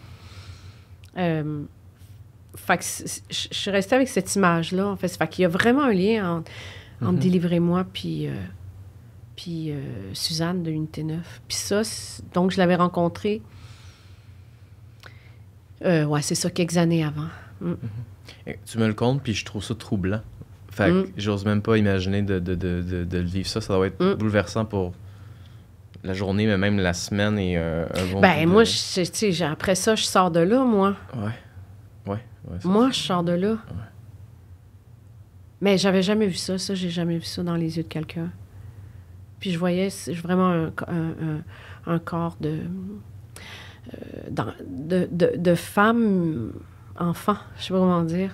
Fait que je suis restée avec cette image-là, en fait. Fait qu'il y a vraiment un lien entre Délivrez-moi puis Suzanne de Unité 9. Puis ça, donc je l'avais rencontrée, c'est ça, quelques années avant. Tu me le comptes, puis je trouve ça troublant. Fait que j'ose même pas imaginer de vivre ça. Ça doit être bouleversant pour la journée, mais même la semaine et un bon... Ben, moi, tu sais, après ça, je sors de là, moi. Ouais, moi, je sors de là. Ouais. Mais j'avais jamais vu ça. Ça, j'ai jamais vu ça dans les yeux de quelqu'un. Puis je voyais vraiment un corps de femme, enfant, je sais pas comment dire,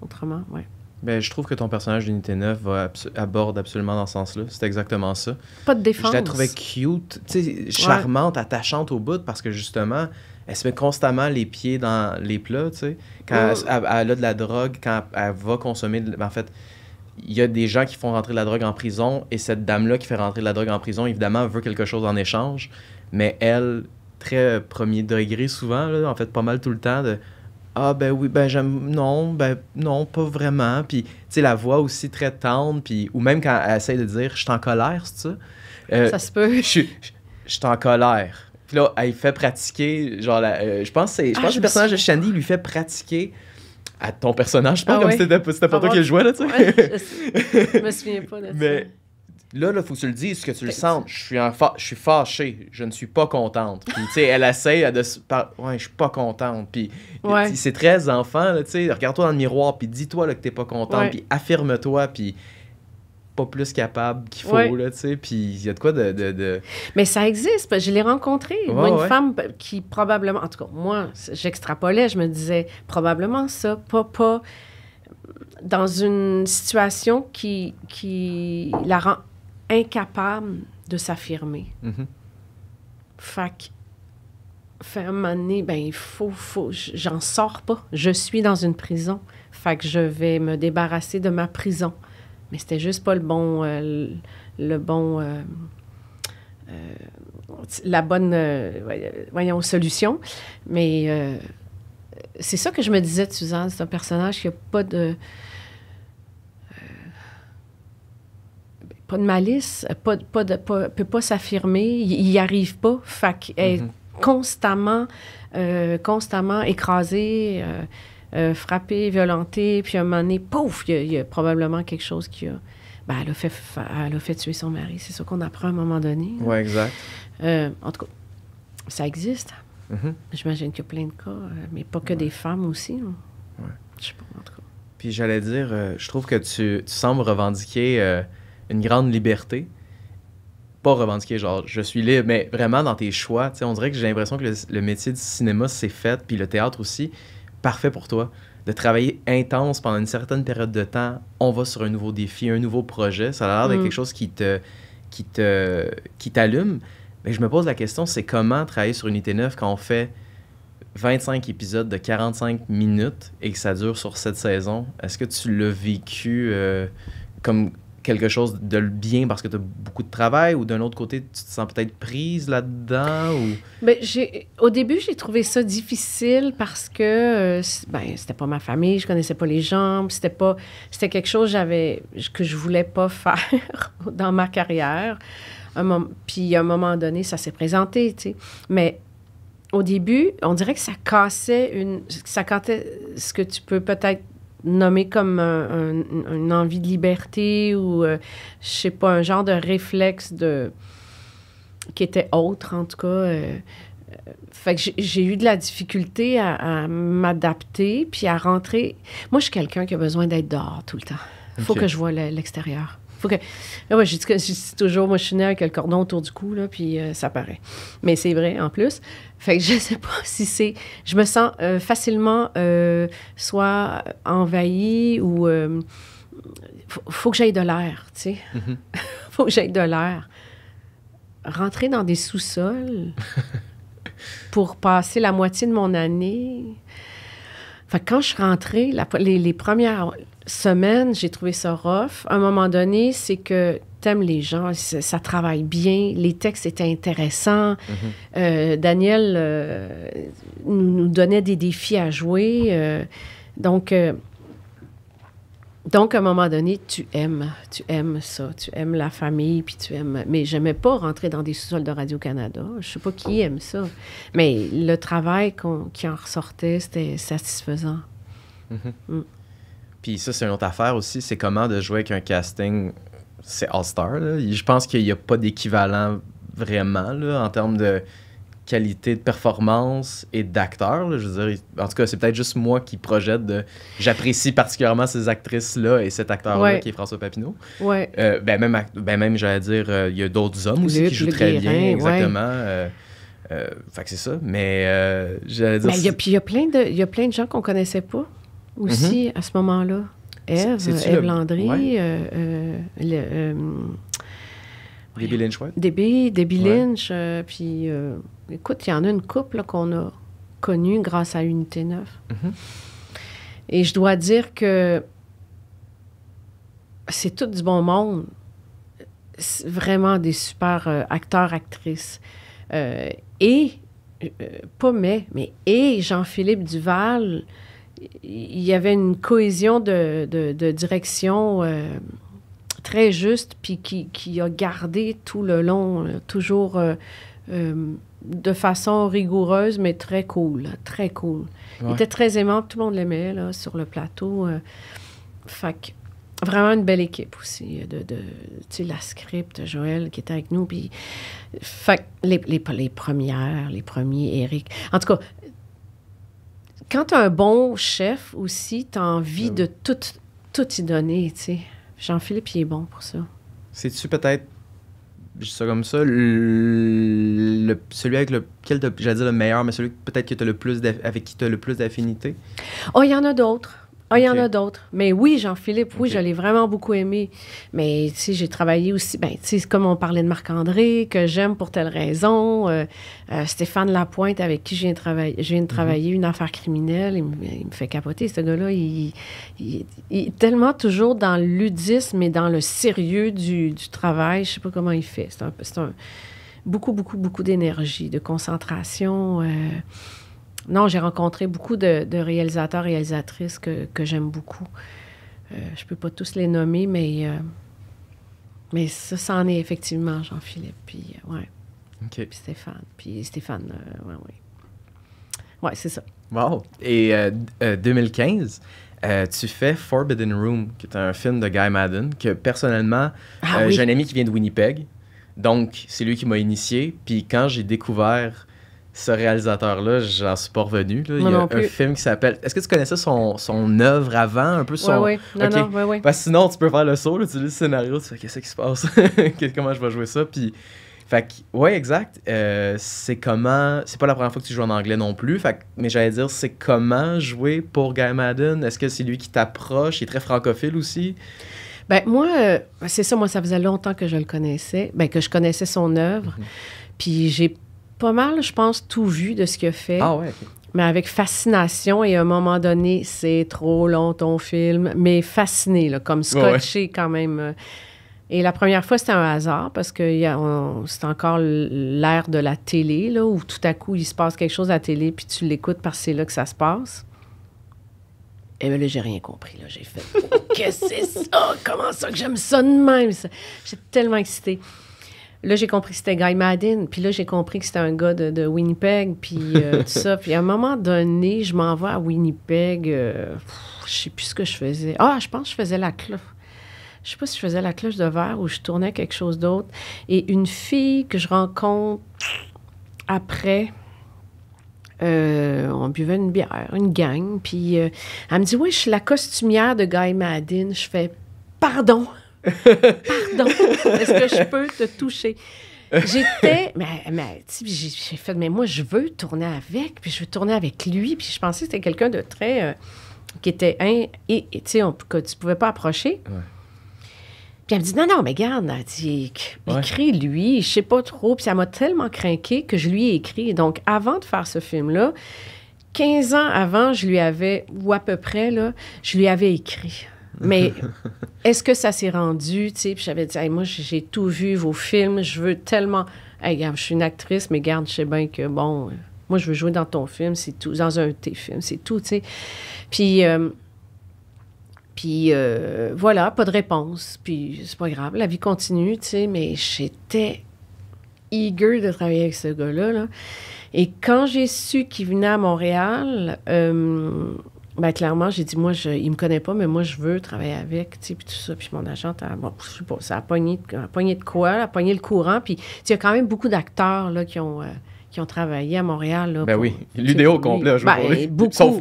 autrement, ouais. Ben, je trouve que ton personnage d'Unité 9 aborde absolument dans ce sens-là. C'est exactement ça. Pas de défense. Je la trouvais cute, charmante, attachante au bout, parce que justement, elle se met constamment les pieds dans les plats, tu sais. Quand elle a de la drogue, quand elle va consommer... En fait, il y a des gens qui font rentrer de la drogue en prison, et cette dame-là qui fait rentrer de la drogue en prison, évidemment, veut quelque chose en échange, mais elle, très premier degré souvent, là, en fait, pas mal tout le temps, de... Ah, ben oui, ben j'aime... Non, pas vraiment. Puis, tu sais, la voix aussi très tendre, puis... Ou même quand elle essaie de dire « Je suis en colère », c'est ça? Ça se peut. Je suis en colère. Puis là, elle fait pratiquer, genre, je pense que le personnage de Shandy lui fait pratiquer à ton personnage. Je pense comme si c'était pas toi qui le jouais, là, tu sais. Ouais, je me souviens pas de ça. Mais là, faut que tu le dises, que tu le sentes. Je suis fâchée, je ne suis pas contente. Puis, tu sais, elle essaie de ouais, je suis pas contente. Puis, c'est très enfant, là, tu sais. Regarde-toi dans le miroir, puis dis-toi là, que t'es pas contente, puis affirme-toi, puis pas plus capable qu'il faut, là, tu sais. Puis, il y a de quoi de... Mais ça existe, je l'ai rencontrée. Moi, une femme qui probablement... En tout cas, moi, j'extrapolais, je me disais probablement ça, pas dans une situation qui la rend incapable de s'affirmer. Fait à un moment donné, ben, il faut j'en sors pas. Je suis dans une prison. Fait que je vais me débarrasser de ma prison. Mais c'était juste pas la bonne solution. Mais c'est ça que je me disais de Suzanne. C'est un personnage qui a pas de malice, peut pas s'affirmer, il y arrive pas. Fait qu'elle est constamment écrasée, frappée, violentée, puis à un moment donné, pouf, il y a probablement quelque chose qui a... Ben, elle a fait tuer son mari. C'est ça qu'on apprend à un moment donné. Oui, exact. En tout cas, ça existe. J'imagine qu'il y a plein de cas, mais pas que des femmes aussi. Ouais. Je sais pas, en tout cas. Puis j'allais dire, je trouve que tu sembles revendiquer une grande liberté. Pas revendiquer, genre, je suis libre, mais vraiment dans tes choix. Tu sais, on dirait que j'ai l'impression que le métier du cinéma s'est fait, puis le théâtre aussi, parfait pour toi. De travailler intense pendant une certaine période de temps, on va sur un nouveau défi, un nouveau projet. Ça a l'air d'être quelque chose qui t'allume. Mais je me pose la question, c'est comment travailler sur Unité 9 quand on fait 25 épisodes de 45 minutes et que ça dure sur 7 saisons, est-ce que tu l'as vécu comme quelque chose de bien parce que tu as beaucoup de travail ou d'un autre côté, tu te sens peut-être prise là-dedans? Ou... Ben, au début, j'ai trouvé ça difficile parce que c'était pas ma famille, je connaissais pas les gens, c'était quelque chose que je voulais pas faire dans ma carrière. Puis à un moment donné, ça s'est présenté, tu sais. Mais au début, on dirait que ça cassait ce que tu peux peut-être nommer comme une envie de liberté ou, je sais pas, un genre de réflexe qui était autre, en tout cas. Fait que j'ai eu de la difficulté à m'adapter puis à rentrer. Moi, je suis quelqu'un qui a besoin d'être dehors tout le temps. Il faut que je vois l'extérieur. Faut que... Ouais, je dis toujours, moi, je suis née avec le cordon autour du cou, là, puis ça paraît. Mais c'est vrai, en plus. Fait que je sais pas si c'est... Je me sens facilement soit envahie ou... faut que j'aille de l'air, tu sais. Mm-hmm. Faut que j'aille de l'air. Rentrer dans des sous-sols pour passer la moitié de mon année... Fait que quand je suis rentrée, les premières semaines, j'ai trouvé ça rough. À un moment donné, c'est que t'aimes les gens, ça travaille bien, les textes étaient intéressants. Mm-hmm. Daniel nous donnait des défis à jouer. Donc, à un moment donné, tu aimes ça, tu aimes la famille, puis tu aimes... Mais j'aimais pas rentrer dans des sous-sols de Radio-Canada. Je sais pas qui aime ça. Mais le travail qui en ressortait, c'était satisfaisant. Mm-hmm. Mm. Puis ça, c'est une autre affaire aussi, c'est comment de jouer avec un casting, c'est All-Star, là. Je pense qu'il n'y a pas d'équivalent vraiment, là, en termes de qualité de performance et d'acteur. Je veux dire, en tout cas, c'est peut-être juste moi qui projette j'apprécie particulièrement ces actrices-là et cet acteur-là qui est François Papineau. Ouais. Même, j'allais dire, il y a d'autres hommes aussi qui jouent très bien. Exactement. Fait que c'est ça. Mais j'allais dire... il y a plein de gens qu'on connaissait pas aussi à ce moment-là. Ève Landry, Debbie Lynch, ouais. Debbie Lynch, puis écoute, il y en a une couple là, qu'on a connue grâce à Unité 9. Mm-hmm. Et je dois dire que c'est tout du bon monde. C'est vraiment des super acteurs, actrices. Et Jean-Philippe Duval, il y avait une cohésion de direction très juste, puis qui a gardé tout le long, toujours de façon rigoureuse, mais très cool, très cool. Ouais. Il était très aimant, tout le monde l'aimait là, sur le plateau. Fait que vraiment une belle équipe aussi, tu sais, la script, Joël qui était avec nous, puis fait que les premiers, Éric. En tout cas, quand tu as un bon chef aussi, tu as envie de tout y donner, tu sais. Jean-Philippe, il est bon pour ça. C'est-tu peut-être, je dis ça comme ça, celui avec lequel, j'allais dire le meilleur, mais celui peut-être que avec qui tu as le plus d'affinité? Oh, il y en a d'autres. Il y en a d'autres. Mais oui, Jean-Philippe, oui, je l'ai vraiment beaucoup aimé. Mais, tu sais, j'ai travaillé aussi, tu sais, comme on parlait de Marc-André, que j'aime pour telle raison. Stéphane Lapointe, avec qui je viens de travailler une affaire criminelle, il me fait capoter. Ce gars-là, il est tellement toujours dans le ludisme et dans le sérieux du travail. Je sais pas comment il fait. C'est beaucoup d'énergie, de concentration. Non, j'ai rencontré beaucoup de réalisateurs et réalisatrices que j'aime beaucoup. Je peux pas tous les nommer, mais ça en est effectivement Jean-Philippe, puis puis Stéphane. Puis Stéphane, ouais, c'est ça. Wow! Et 2015, tu fais Forbidden Room, qui est un film de Guy Maddin, que personnellement, j'ai un ami qui vient de Winnipeg, donc c'est lui qui m'a initié. Puis quand j'ai découvert ce réalisateur-là, j'en suis pas revenu. Là. Il y a un film qui s'appelle... Est-ce que tu connaissais son œuvre avant, un peu son... Oui. Oui. Parce que sinon, tu peux faire le saut, là, tu lis le scénario, tu fais « Qu'est-ce qui se passe? Comment je vais jouer ça? » Puis, fait que, ouais, exact. C'est comment... C'est pas la première fois que tu joues en anglais non plus, fait que, mais j'allais dire, c'est comment jouer pour Guy Maddin? Est-ce que c'est lui qui t'approche? Il est très francophile aussi? Ben moi, c'est ça, moi, ça faisait longtemps que je le connaissais, que je connaissais son œuvre. Puis j'ai pas mal, je pense, tout vu de ce qu'il a fait. Ah ouais, mais avec fascination. Et à un moment donné, c'est trop long ton film, mais fasciné, là, comme scotché quand même. Et la première fois, c'était un hasard parce que c'est encore l'ère de la télé, là, où tout à coup, il se passe quelque chose à la télé, puis tu l'écoutes parce que c'est là que ça se passe. Et bien là, j'ai rien compris. Là. J'ai fait « Qu'est-ce que c'est ça? Comment ça que j'aime ça de même? » J'étais tellement excitée. Là, j'ai compris que c'était Guy Maddin. Puis là, j'ai compris que c'était un gars de Winnipeg, puis tout ça. Puis à un moment donné, je m'en vais à Winnipeg. Je sais plus ce que je faisais. Ah, je pense que je faisais la cloche. Je sais pas si je faisais la cloche de verre ou je tournais quelque chose d'autre. Et une fille que je rencontre après... on buvait une bière, une gang, puis elle me dit « Oui, je suis la costumière de Guy Maddin. » Je fais « Pardon, pardon, est-ce que je peux te toucher? » J'étais, mais j'ai fait « Mais moi, je veux tourner avec, puis je veux tourner avec lui. » Puis je pensais que c'était quelqu'un de très, qui était, tu sais, que tu pouvais pas approcher. Ouais. Puis elle me dit, non, mais regarde, elle dit, écris-lui, je sais pas trop. Puis ça m'a tellement craqué que je lui ai écrit. Donc, avant de faire ce film-là, 15 ans avant, je lui avais, ou à peu près, là, je lui avais écrit. Mais est-ce que ça s'est rendu, tu sais? Puis j'avais dit, hey, moi, j'ai tout vu, vos films, je veux tellement... Hey, regarde, je suis une actrice, mais garde, je sais bien que, bon, moi, je veux jouer dans ton film, c'est tout, dans un de tes films, c'est tout, tu sais. Puis... voilà, pas de réponse. Puis c'est pas grave, la vie continue, tu sais, mais j'étais eager de travailler avec ce gars-là. Là. Et quand j'ai su qu'il venait à Montréal, ben clairement, j'ai dit, moi, il me connaît pas, mais moi, je veux travailler avec, tu sais, puis tout ça. Puis mon agent, bon, je sais pas, ça a pogné de quoi, a pogné le courant. Puis il y a quand même beaucoup d'acteurs, là, qui ont travaillé à Montréal. Là, ben oui, l'UDO complet a joué pour lui. Beaucoup. Sauf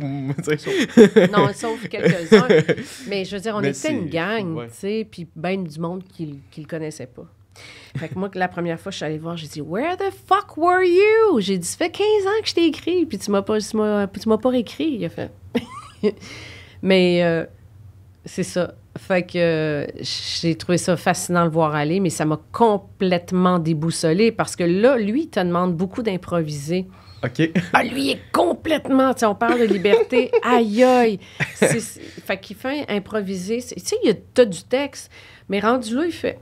sauf quelques-uns. Mais je veux dire, on était une gang, tu sais, puis ben du monde qui le connaissait pas. Fait que moi, la première fois, je suis allée voir, j'ai dit « Where the fuck were you? » J'ai dit « Ça fait 15 ans que je t'ai écrit, puis tu m'as pas réécrit. » Il a fait. Mais c'est ça. Fait que j'ai trouvé ça fascinant de le voir aller, mais ça m'a complètement déboussolée parce que là, lui, il te demande beaucoup d'improviser. OK. Ah, lui, il est complètement... Tu sais, on parle de liberté. Aïe, aïe. Fait qu'il fait improviser. Tu sais, t'as du texte, mais rendu là, il fait...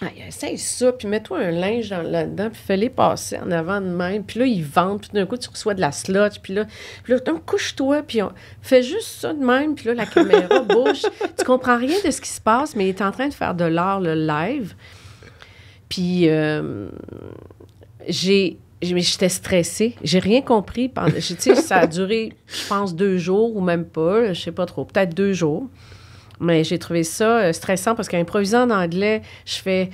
Ah, essaye ça, puis mets-toi un linge là-dedans, puis fais-les passer en avant de même. Puis là, ils vendent, puis d'un coup, tu reçois de la slotch, puis là couche-toi, puis fais juste ça de même, puis là, la caméra bouge. Tu comprends rien de ce qui se passe, mais il est en train de faire de l'art, le live. Puis j'étais stressée. J'ai rien compris. Tu sais, ça a duré, je pense, 2 jours ou même pas, je sais pas trop, peut-être 2 jours. Mais j'ai trouvé ça stressant parce qu'improviser en anglais, je fais,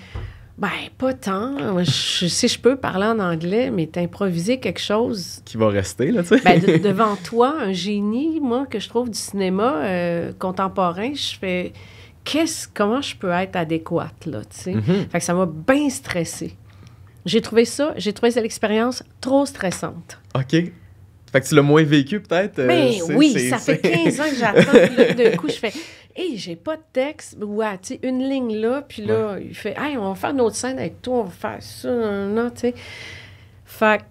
ben, pas tant. Si je peux parler en anglais, mais t'improviser quelque chose... Qui va rester, là, tu sais. Ben, devant toi, un génie, moi, que je trouve du cinéma contemporain, je fais, comment je peux être adéquate, là, tu sais. Mm-hmm. Fait que ça m'a bien stressée. J'ai trouvé l'expérience trop stressante. OK. Fait que tu l'as moins vécu, peut-être? Ben oui, ça fait 15 ans que j'attends. Puis là, d'un coup, je fais... Hey, j'ai pas de texte. Ouais, tu sais, une ligne là, puis là, il fait, hey, on va faire une autre scène avec toi, on va faire ça, non, tu sais. Fait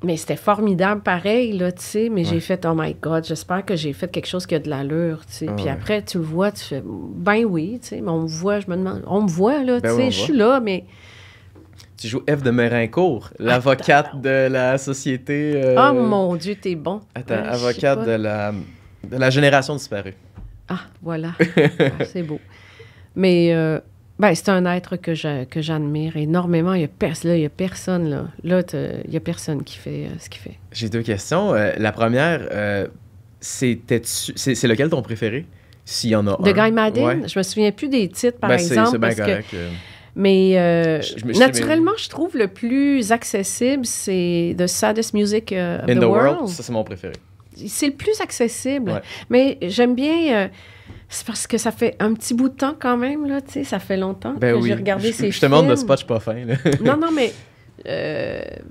mais c'était formidable pareil, là, tu sais, mais j'ai fait, oh my God, j'espère que j'ai fait quelque chose qui a de l'allure, tu sais. Puis après, tu le vois, tu fais, ben oui, tu sais, mais on me voit, je me demande, on me voit, là, tu sais, je suis là, mais... Tu joues Ève de Merincourt, l'avocate de la société... Oh mon Dieu, t'es bon. Attends, avocate de la génération disparue. Ah, voilà. C'est beau. Mais ben, c'est un être que j'admire énormément. Il y a personne, là. Là, il y a personne qui fait ce qu'il fait. J'ai 2 questions. La première, c'est lequel ton préféré? S'il y en a un. De Guy Maddin? Je me souviens plus des titres, par exemple. C'est bien correct. Mais naturellement, je trouve le plus accessible, c'est The Saddest Music of the World. Ça, c'est mon préféré. C'est le plus accessible. Ouais. Mais j'aime bien... c'est parce que ça fait un petit bout de temps quand même, là, tu sais, ça fait longtemps que j'ai regardé ces films. Je te demande de spot, je suis pas fin, là. Non, mais...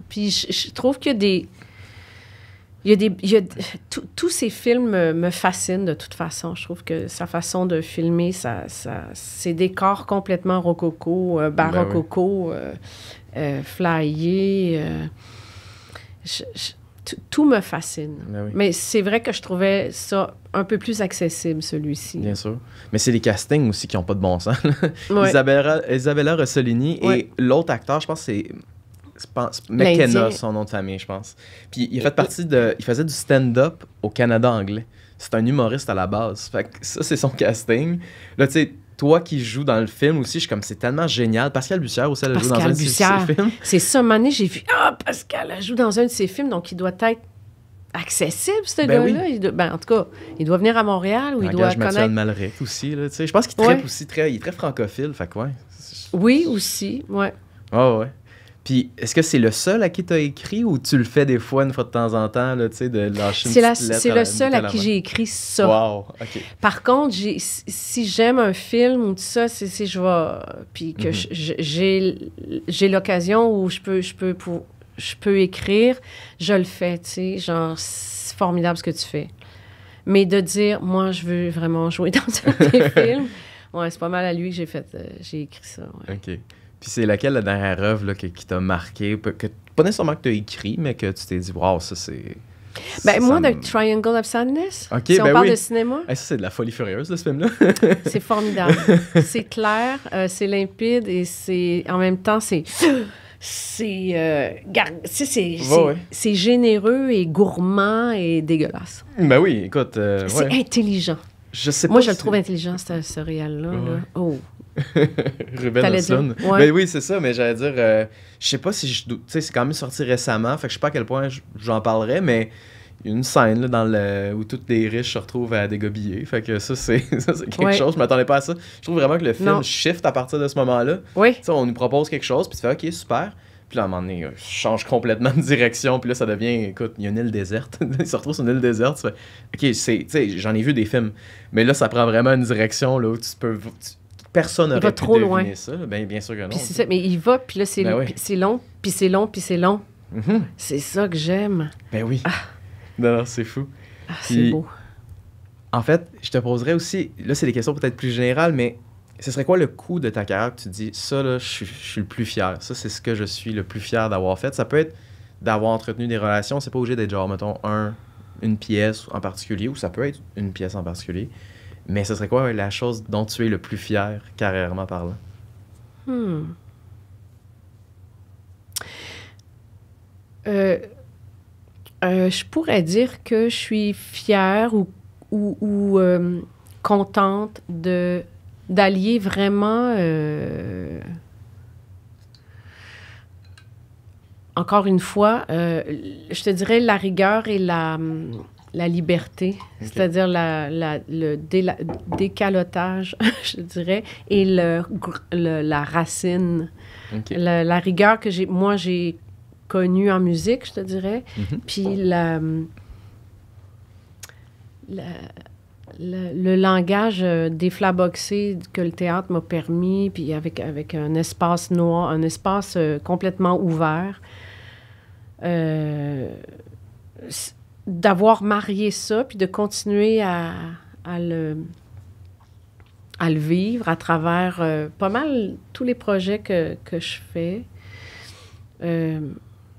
puis je trouve qu'il y a des... tous ces films me fascinent de toute façon. Je trouve que sa façon de filmer, ses décors complètement rococo, barococo, flyés... tout me fascine. Ben oui. Mais c'est vrai que je trouvais ça un peu plus accessible, celui-ci. Bien sûr. Mais c'est les castings aussi qui n'ont pas de bon sens. Ouais. Isabella Rossellini Ouais. et l'autre acteur, je pense, c'est McKenna, son nom de famille, je pense. Puis il a fait partie de... Il faisait du stand-up au Canada anglais. C'est un humoriste à la base. Fait que ça, c'est son casting. Là, tu sais, toi qui joues dans le film aussi, je suis comme, c'est tellement génial. Pascal Bussière aussi, elle joue dans un de ses films. C'est ça, un moment donné, j'ai vu, Pascal, elle joue dans un de ses films, donc il doit être accessible, ce gars-là. Oui. En tout cas, il doit venir à Montréal ou il doit Mathieu connaître... Malric aussi, là, tu sais. Je pense qu'il trippe aussi, il est très francophile, fait que ouais. Oui, aussi, ouais. Ouais. Puis, est-ce que c'est le seul à qui tu as écrit ou tu le fais des fois, une fois de temps en temps, là, tu sais, de lâcher une petite lettre? C'est le seul à qui j'ai écrit ça. Wow, OK. Par contre, si j'aime un film ou tout ça, c'est je vais... Puis que j'ai l'occasion où je peux écrire, je le fais, tu sais. Genre, c'est formidable ce que tu fais. Mais de dire, moi, je veux vraiment jouer dans un de tes films, ouais, c'est pas mal à lui que j'ai écrit ça. Ouais. OK. Puis c'est laquelle la dernière œuvre là, qui t'a marqué, pas nécessairement que tu as écrit, mais que tu t'es dit, wow, ça c'est. Moi, The Triangle of Sadness, okay, si on parle de cinéma. Ça, c'est de la folie furieuse, ce film-là. C'est formidable. C'est clair, c'est limpide et c'est en même temps, c'est généreux et gourmand et dégueulasse. Ben oui, écoute. C'est intelligent. Je sais pas. Moi, je le trouve intelligent, ce réel-là. Ouais. Là. Oh. Ruben Östlund. Ouais. Ben oui, c'est ça, mais j'allais dire, je sais pas si tu sais, c'est quand même sorti récemment, fait que je sais pas à quel point j'en parlerai, mais il y a une scène là, où tous les riches se retrouvent à dégobiller, fait que ça, c'est quelque chose, je m'attendais pas à ça. Je trouve vraiment que le film shift à partir de ce moment-là. Oui. Tu sais, on nous propose quelque chose, puis tu fais, OK, super. Puis là, à un moment donné, je change complètement de direction. Puis là, ça devient, écoute, il y a une île déserte. Il se retrouve sur une île déserte. Tu fais, OK, tu sais, j'en ai vu des films. Mais là, ça prend vraiment une direction là, où tu peux... Personne n'aurait pu deviner loin. Ça. Ben, bien sûr que non. Puis c'est ça, mais il va, puis là, c'est long, puis c'est long, puis c'est long. Mm-hmm. C'est ça que j'aime. Ben oui. Non, c'est fou. C'est beau. En fait, je te poserais aussi... Là, c'est des questions peut-être plus générales, mais ce serait quoi le coup de ta carrière que tu dis, ça, là, je suis le plus fier. Ça, c'est ce que je suis le plus fier d'avoir fait. Ça peut être d'avoir entretenu des relations. C'est pas obligé d'être genre, mettons, une pièce en particulier, ou ça peut être une pièce en particulier. Mais ce serait quoi la chose dont tu es le plus fier, carrièrement parlant? Je pourrais dire que je suis fière ou contente d'allier vraiment... encore une fois, je te dirais la rigueur et la liberté, okay. C'est-à-dire le décalotage, je dirais, et la racine. Okay. La rigueur que j'ai connue en musique, je te dirais, puis le langage déflaboxé que le théâtre m'a permis, puis avec un espace noir, un espace complètement ouvert, d'avoir marié ça, puis de continuer à le vivre à travers pas mal tous les projets que je fais.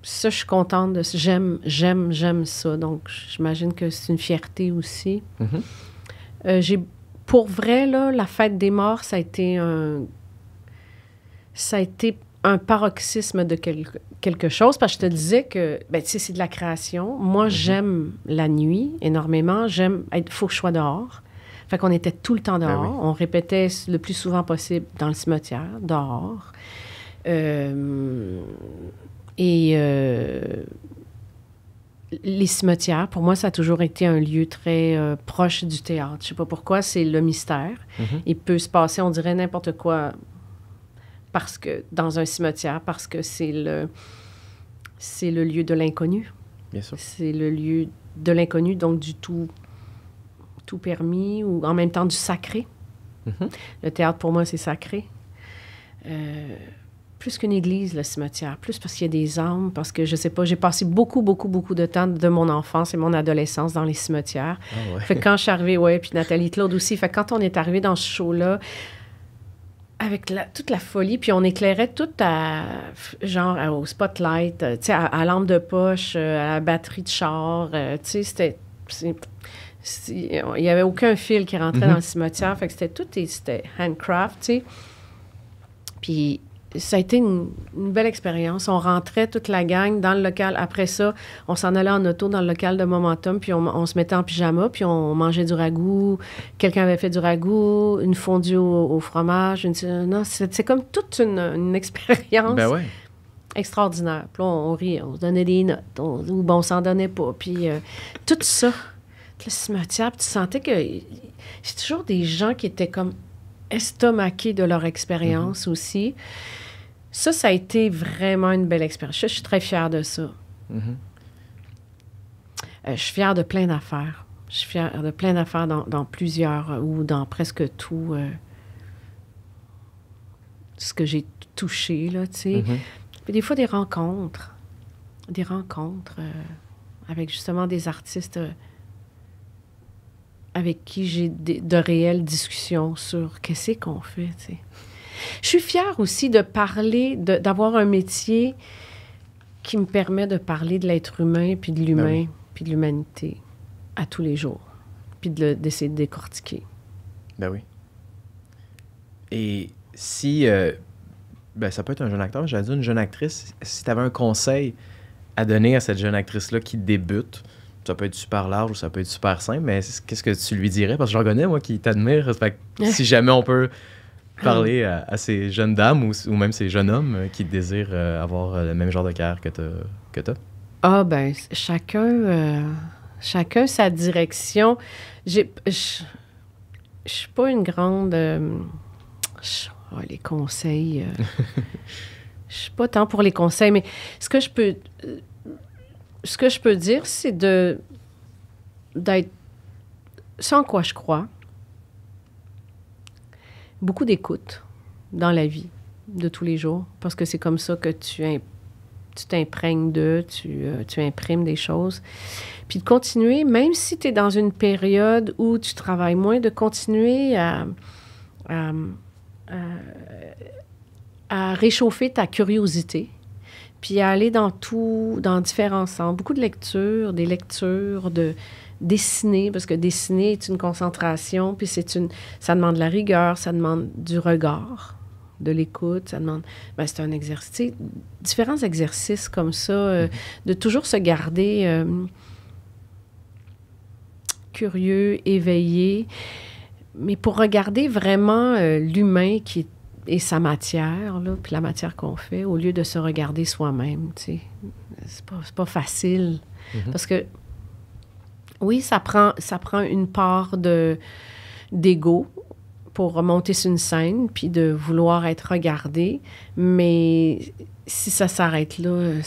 Ça, je suis contente de ça. J'aime ça. Donc, j'imagine que c'est une fierté aussi. Pour vrai, là, la fête des morts, ça a été un paroxysme de quelque chose, parce que je te disais que, tu sais, c'est de la création. Moi, j'aime la nuit énormément. Il faut que je sois dehors. Fait qu'on était tout le temps dehors. Oui. On répétait le plus souvent possible dans le cimetière, dehors. Les cimetières, pour moi, ça a toujours été un lieu très proche du théâtre. Je sais pas pourquoi, c'est le mystère. Il peut se passer, on dirait, n'importe quoi parce que dans un cimetière, parce que c'est le lieu de l'inconnu. Bien sûr. C'est le lieu de l'inconnu, donc du tout permis, ou en même temps du sacré. Le théâtre, pour moi, c'est sacré. Plus qu'une église, le cimetière. Plus parce qu'il y a des âmes, parce que, je sais pas, j'ai passé beaucoup de temps de mon enfance et mon adolescence dans les cimetières. Ah ouais. Fait que quand je suis arrivée, puis Nathalie Claude aussi, fait que quand on est arrivé dans ce show-là, avec toute la folie, puis on éclairait tout au spotlight, tu sais, à lampe de poche, à la batterie de char, tu sais, il n'y avait aucun fil qui rentrait dans le cimetière, fait que c'était handcraft, tu sais. Puis ça a été une belle expérience. On rentrait toute la gang dans le local. Après ça, on s'en allait en auto dans le local de Momentum, puis on se mettait en pyjama, puis on mangeait du ragoût. Quelqu'un avait fait du ragoût, une fondue au fromage. Non, c'est comme toute une expérience extraordinaire. Puis là, on riait, on se donnait des notes, on s'en donnait pas. Puis tout ça, le cimetière, puis tu sentais que c'est toujours des gens qui étaient comme estomaqués de leur expérience aussi. Ça a été vraiment une belle expérience. Je suis très fière de ça. Je suis fière de plein d'affaires. Je suis fière de plein d'affaires dans plusieurs ou dans presque tout ce que j'ai touché, là, tu sais. Puis des fois, des rencontres avec justement des artistes avec qui j'ai de réelles discussions sur qu'est-ce qu'on fait, tu sais. Je suis fière aussi de parler, d'avoir un métier qui me permet de parler de l'être humain, puis de l'humain, puis de l'humanité à tous les jours, puis d'essayer de décortiquer. Ben oui. Et si... ça peut être un jeune acteur, j'allais dire une jeune actrice, si tu avais un conseil à donner à cette jeune actrice-là qui débute, ça peut être super large ou ça peut être super simple, mais qu'est-ce que tu lui dirais? Parce que j'en connais, moi, qui t'admire. Fait que si jamais on peut parler à ces jeunes dames ou même ces jeunes hommes qui désirent avoir le même genre de carrière que t'as. Ah, ben, chacun sa direction. Je suis pas une grande... les conseils... Je suis pas tant pour les conseils, mais ce que je peux dire, c'est d'être... Ce en quoi je crois. Beaucoup d'écoute dans la vie de tous les jours, parce que c'est comme ça que tu t'imprègnes tu imprimes des choses. Puis de continuer, même si tu es dans une période où tu travailles moins, de continuer à réchauffer ta curiosité, puis à aller dans différents sens. Beaucoup de lectures, de dessiner, parce que dessiner est une concentration, puis ça demande de la rigueur, ça demande du regard, de l'écoute, ça demande... c'est un exercice. Différents exercices comme ça, de toujours se garder curieux, éveillé, mais pour regarder vraiment l'humain et sa matière, là, puis la matière qu'on fait, au lieu de se regarder soi-même, tu sais. C'est pas facile. Parce que, oui, ça prend une part d'ego pour monter sur une scène, puis de vouloir être regardé, mais si ça s'arrête là,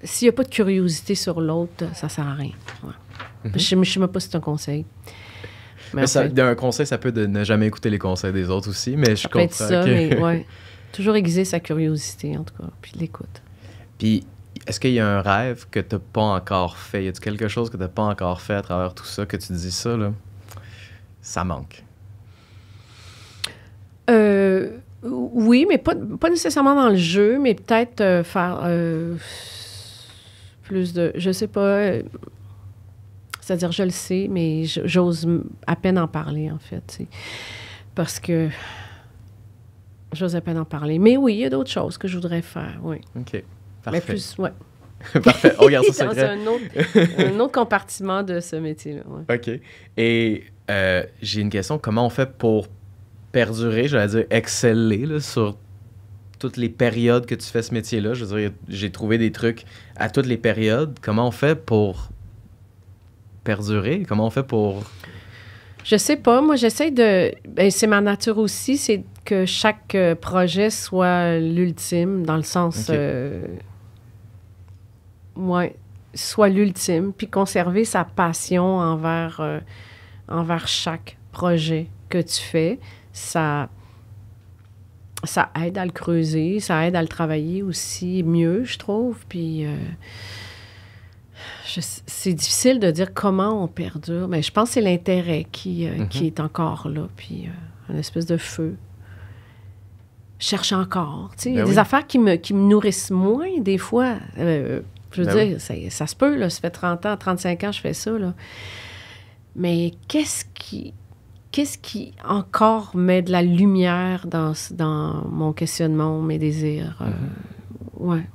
s'il n'y a pas de curiosité sur l'autre, ça sert à rien. Ouais. Je ne sais même pas si c'est un conseil. Mais un conseil, ça peut de ne jamais écouter les conseils des autres aussi, mais je comprends. Ça, mais ouais. Toujours aiguiser sa curiosité, en tout cas, puis l'écoute. Puis, est-ce qu'il y a un rêve que tu n'as pas encore fait? Y a-t-il quelque chose que tu n'as pas encore fait à travers tout ça, que tu te dis ça, là, ça manque? Oui, mais pas nécessairement dans le jeu, mais peut-être faire plus de... Je sais pas... c'est-à-dire, je le sais, mais j'ose à peine en parler, en fait. T'sais, parce que j'ose à peine en parler. Mais oui, il y a d'autres choses que je voudrais faire, oui. OK, parfait. Mais plus, ouais. Parfait, on garde ça secret. Dans un autre compartiment de ce métier-là, ouais. OK. Et j'ai une question. Comment on fait pour perdurer, j'allais dire exceller là, sur toutes les périodes que tu fais ce métier-là? Je veux dire, j'ai trouvé des trucs à toutes les périodes. Comment on fait pour perdurer? Comment on fait pour... Je sais pas. Moi, j'essaie de... c'est ma nature aussi, c'est que chaque projet soit l'ultime, dans le sens... soit l'ultime, puis conserver sa passion envers chaque projet que tu fais. Ça aide à le creuser, ça aide à le travailler aussi mieux, je trouve. Puis... c'est difficile de dire comment on perdure, mais je pense que c'est l'intérêt qui est encore là. Puis une espèce de feu. Je cherche encore. Tu sais, il y a Ben des oui. affaires qui me nourrissent moins, des fois. Je veux Ben dire, ça se peut, là. Ça fait 30 ans, 35 ans que je fais ça, là. Mais qu'est-ce qui encore met de la lumière dans mon questionnement, mes désirs? Ouais.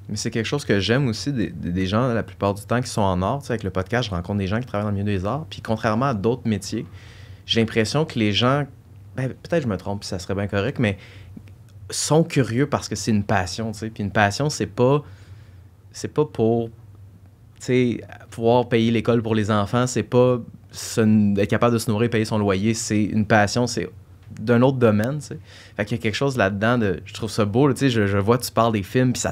Mais c'est quelque chose que j'aime aussi des gens, la plupart du temps, qui sont en art. Tu sais, avec le podcast, je rencontre des gens qui travaillent dans le milieu des arts. Puis contrairement à d'autres métiers, j'ai l'impression que les gens, ben, peut-être je me trompe, puis ça serait bien correct, mais sont curieux parce que c'est une passion, tu sais. Puis une passion, c'est pas pour, tu sais, pouvoir payer l'école pour les enfants, c'est pas être capable de se nourrir et payer son loyer. C'est une passion, c'est d'un autre domaine, tu sais. Fait qu'il y a quelque chose là-dedans je trouve ça beau, là, tu sais, je vois, tu parles des films, puis tu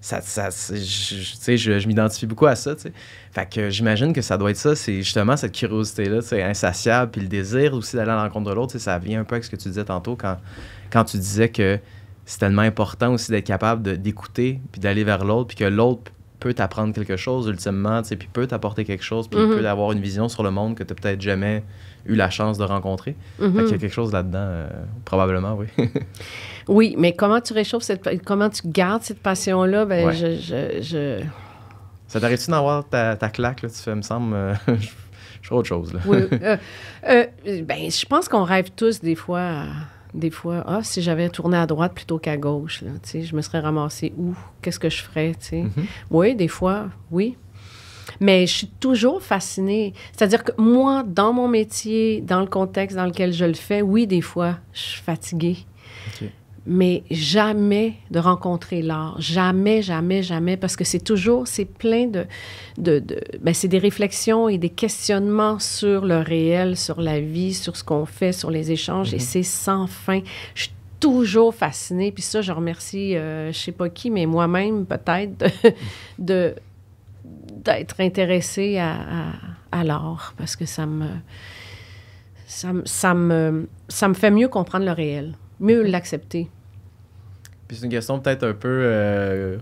sais, je m'identifie beaucoup à ça, tu sais. Fait que j'imagine que ça doit être ça, c'est justement cette curiosité-là, tu sais, insatiable, puis le désir aussi d'aller à la rencontre de l'autre, tu sais, ça vient un peu avec ce que tu disais tantôt quand tu disais que c'est tellement important aussi d'être capable d'écouter, puis d'aller vers l'autre, puis que l'autre peut t'apprendre quelque chose, ultimement, tu sais, puis peut t'apporter quelque chose, puis il peut avoir une vision sur le monde que tu n'as peut-être jamais eu la chance de rencontrer. Fait qu'il y a quelque chose là-dedans, probablement, oui. Oui, mais comment tu réchauffes comment tu gardes cette passion-là? Ben, Ouais. Ça t'arrive-tu d'en avoir ta claque, là? Tu fais, me semble, je fais autre chose, là. Oui. Ben, je pense qu'on rêve tous des fois, si j'avais tourné à droite plutôt qu'à gauche, là, tu sais, je me serais ramassée où? Qu'est-ce que je ferais, tu sais? Oui, des fois, oui. Mais je suis toujours fascinée. C'est-à-dire que moi, dans mon métier, dans le contexte dans lequel je le fais, oui, des fois, je suis fatiguée. OK. Mais jamais de rencontrer l'art. Jamais, jamais, jamais. Parce que c'est plein ben, c'est des réflexions et des questionnements sur le réel, sur la vie, sur ce qu'on fait, sur les échanges. Et c'est sans fin. Je suis toujours fascinée. Puis ça, je remercie, je sais pas qui, mais moi-même, peut-être, d'être intéressée à l'art. Parce que ça me fait mieux comprendre le réel. Mieux l'accepter. Puis c'est une question peut-être un peu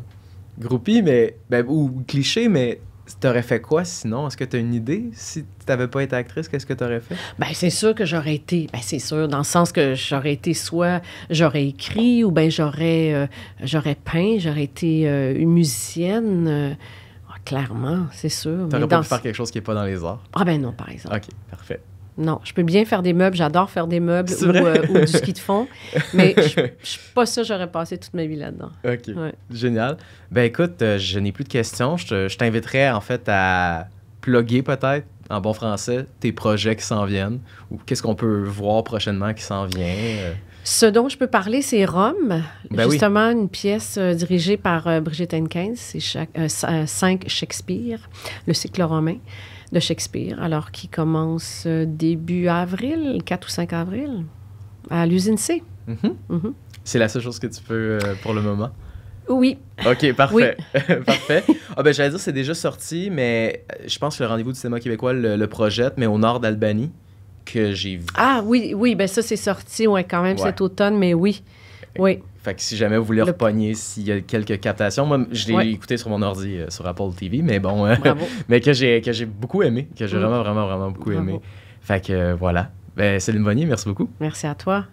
groupie, mais ou cliché, mais t'aurais fait quoi sinon? Est-ce que t'as une idée? Si t'avais pas été actrice, qu'est-ce que t'aurais fait? Bien, c'est sûr que j'aurais été... Bien, c'est sûr, dans le sens que j'aurais été soit... J'aurais écrit ou bien j'aurais peint, j'aurais été une musicienne. Clairement, c'est sûr. T'aurais pas pu faire quelque chose qui est pas dans les arts? Ah ben non, par exemple. OK, parfait. Non, je peux bien faire des meubles. J'adore faire des meubles ou du ski de fond. Mais je suis pas sûre que j'aurais passé toute ma vie là-dedans. OK, Ouais. génial. Ben écoute, je n'ai plus de questions. Je t'inviterais en fait à plugger peut-être, en bon français, tes projets qui s'en viennent ou qu'est-ce qu'on peut voir prochainement qui s'en vient. Ce dont je peux parler, c'est Rome. Ben Justement, une pièce dirigée par Brigitte Henkens. C'est 5 Shakespeare, le cycle romain de Shakespeare, alors qui commence début avril, 4 ou 5 avril, à l'usine C. C'est la seule chose que tu peux pour le moment? Oui. OK, parfait. Oui. Parfait. Ah ben j'allais dire c'est déjà sorti, mais je pense que le Rendez-vous du cinéma québécois le projette, mais au nord d'Albanie, que j'ai vu. Ah oui, ben ça, c'est sorti, ouais, quand même, cet automne, mais oui. Oui. Fait que si jamais vous voulez repogner, s'il y a quelques captations, moi, je l'ai écouté sur mon ordi, sur Apple TV, mais bon, mais que j'ai beaucoup aimé, que j'ai vraiment, vraiment, vraiment beaucoup aimé. Fait que voilà. Ben, Céline Bonnier, merci beaucoup. Merci à toi.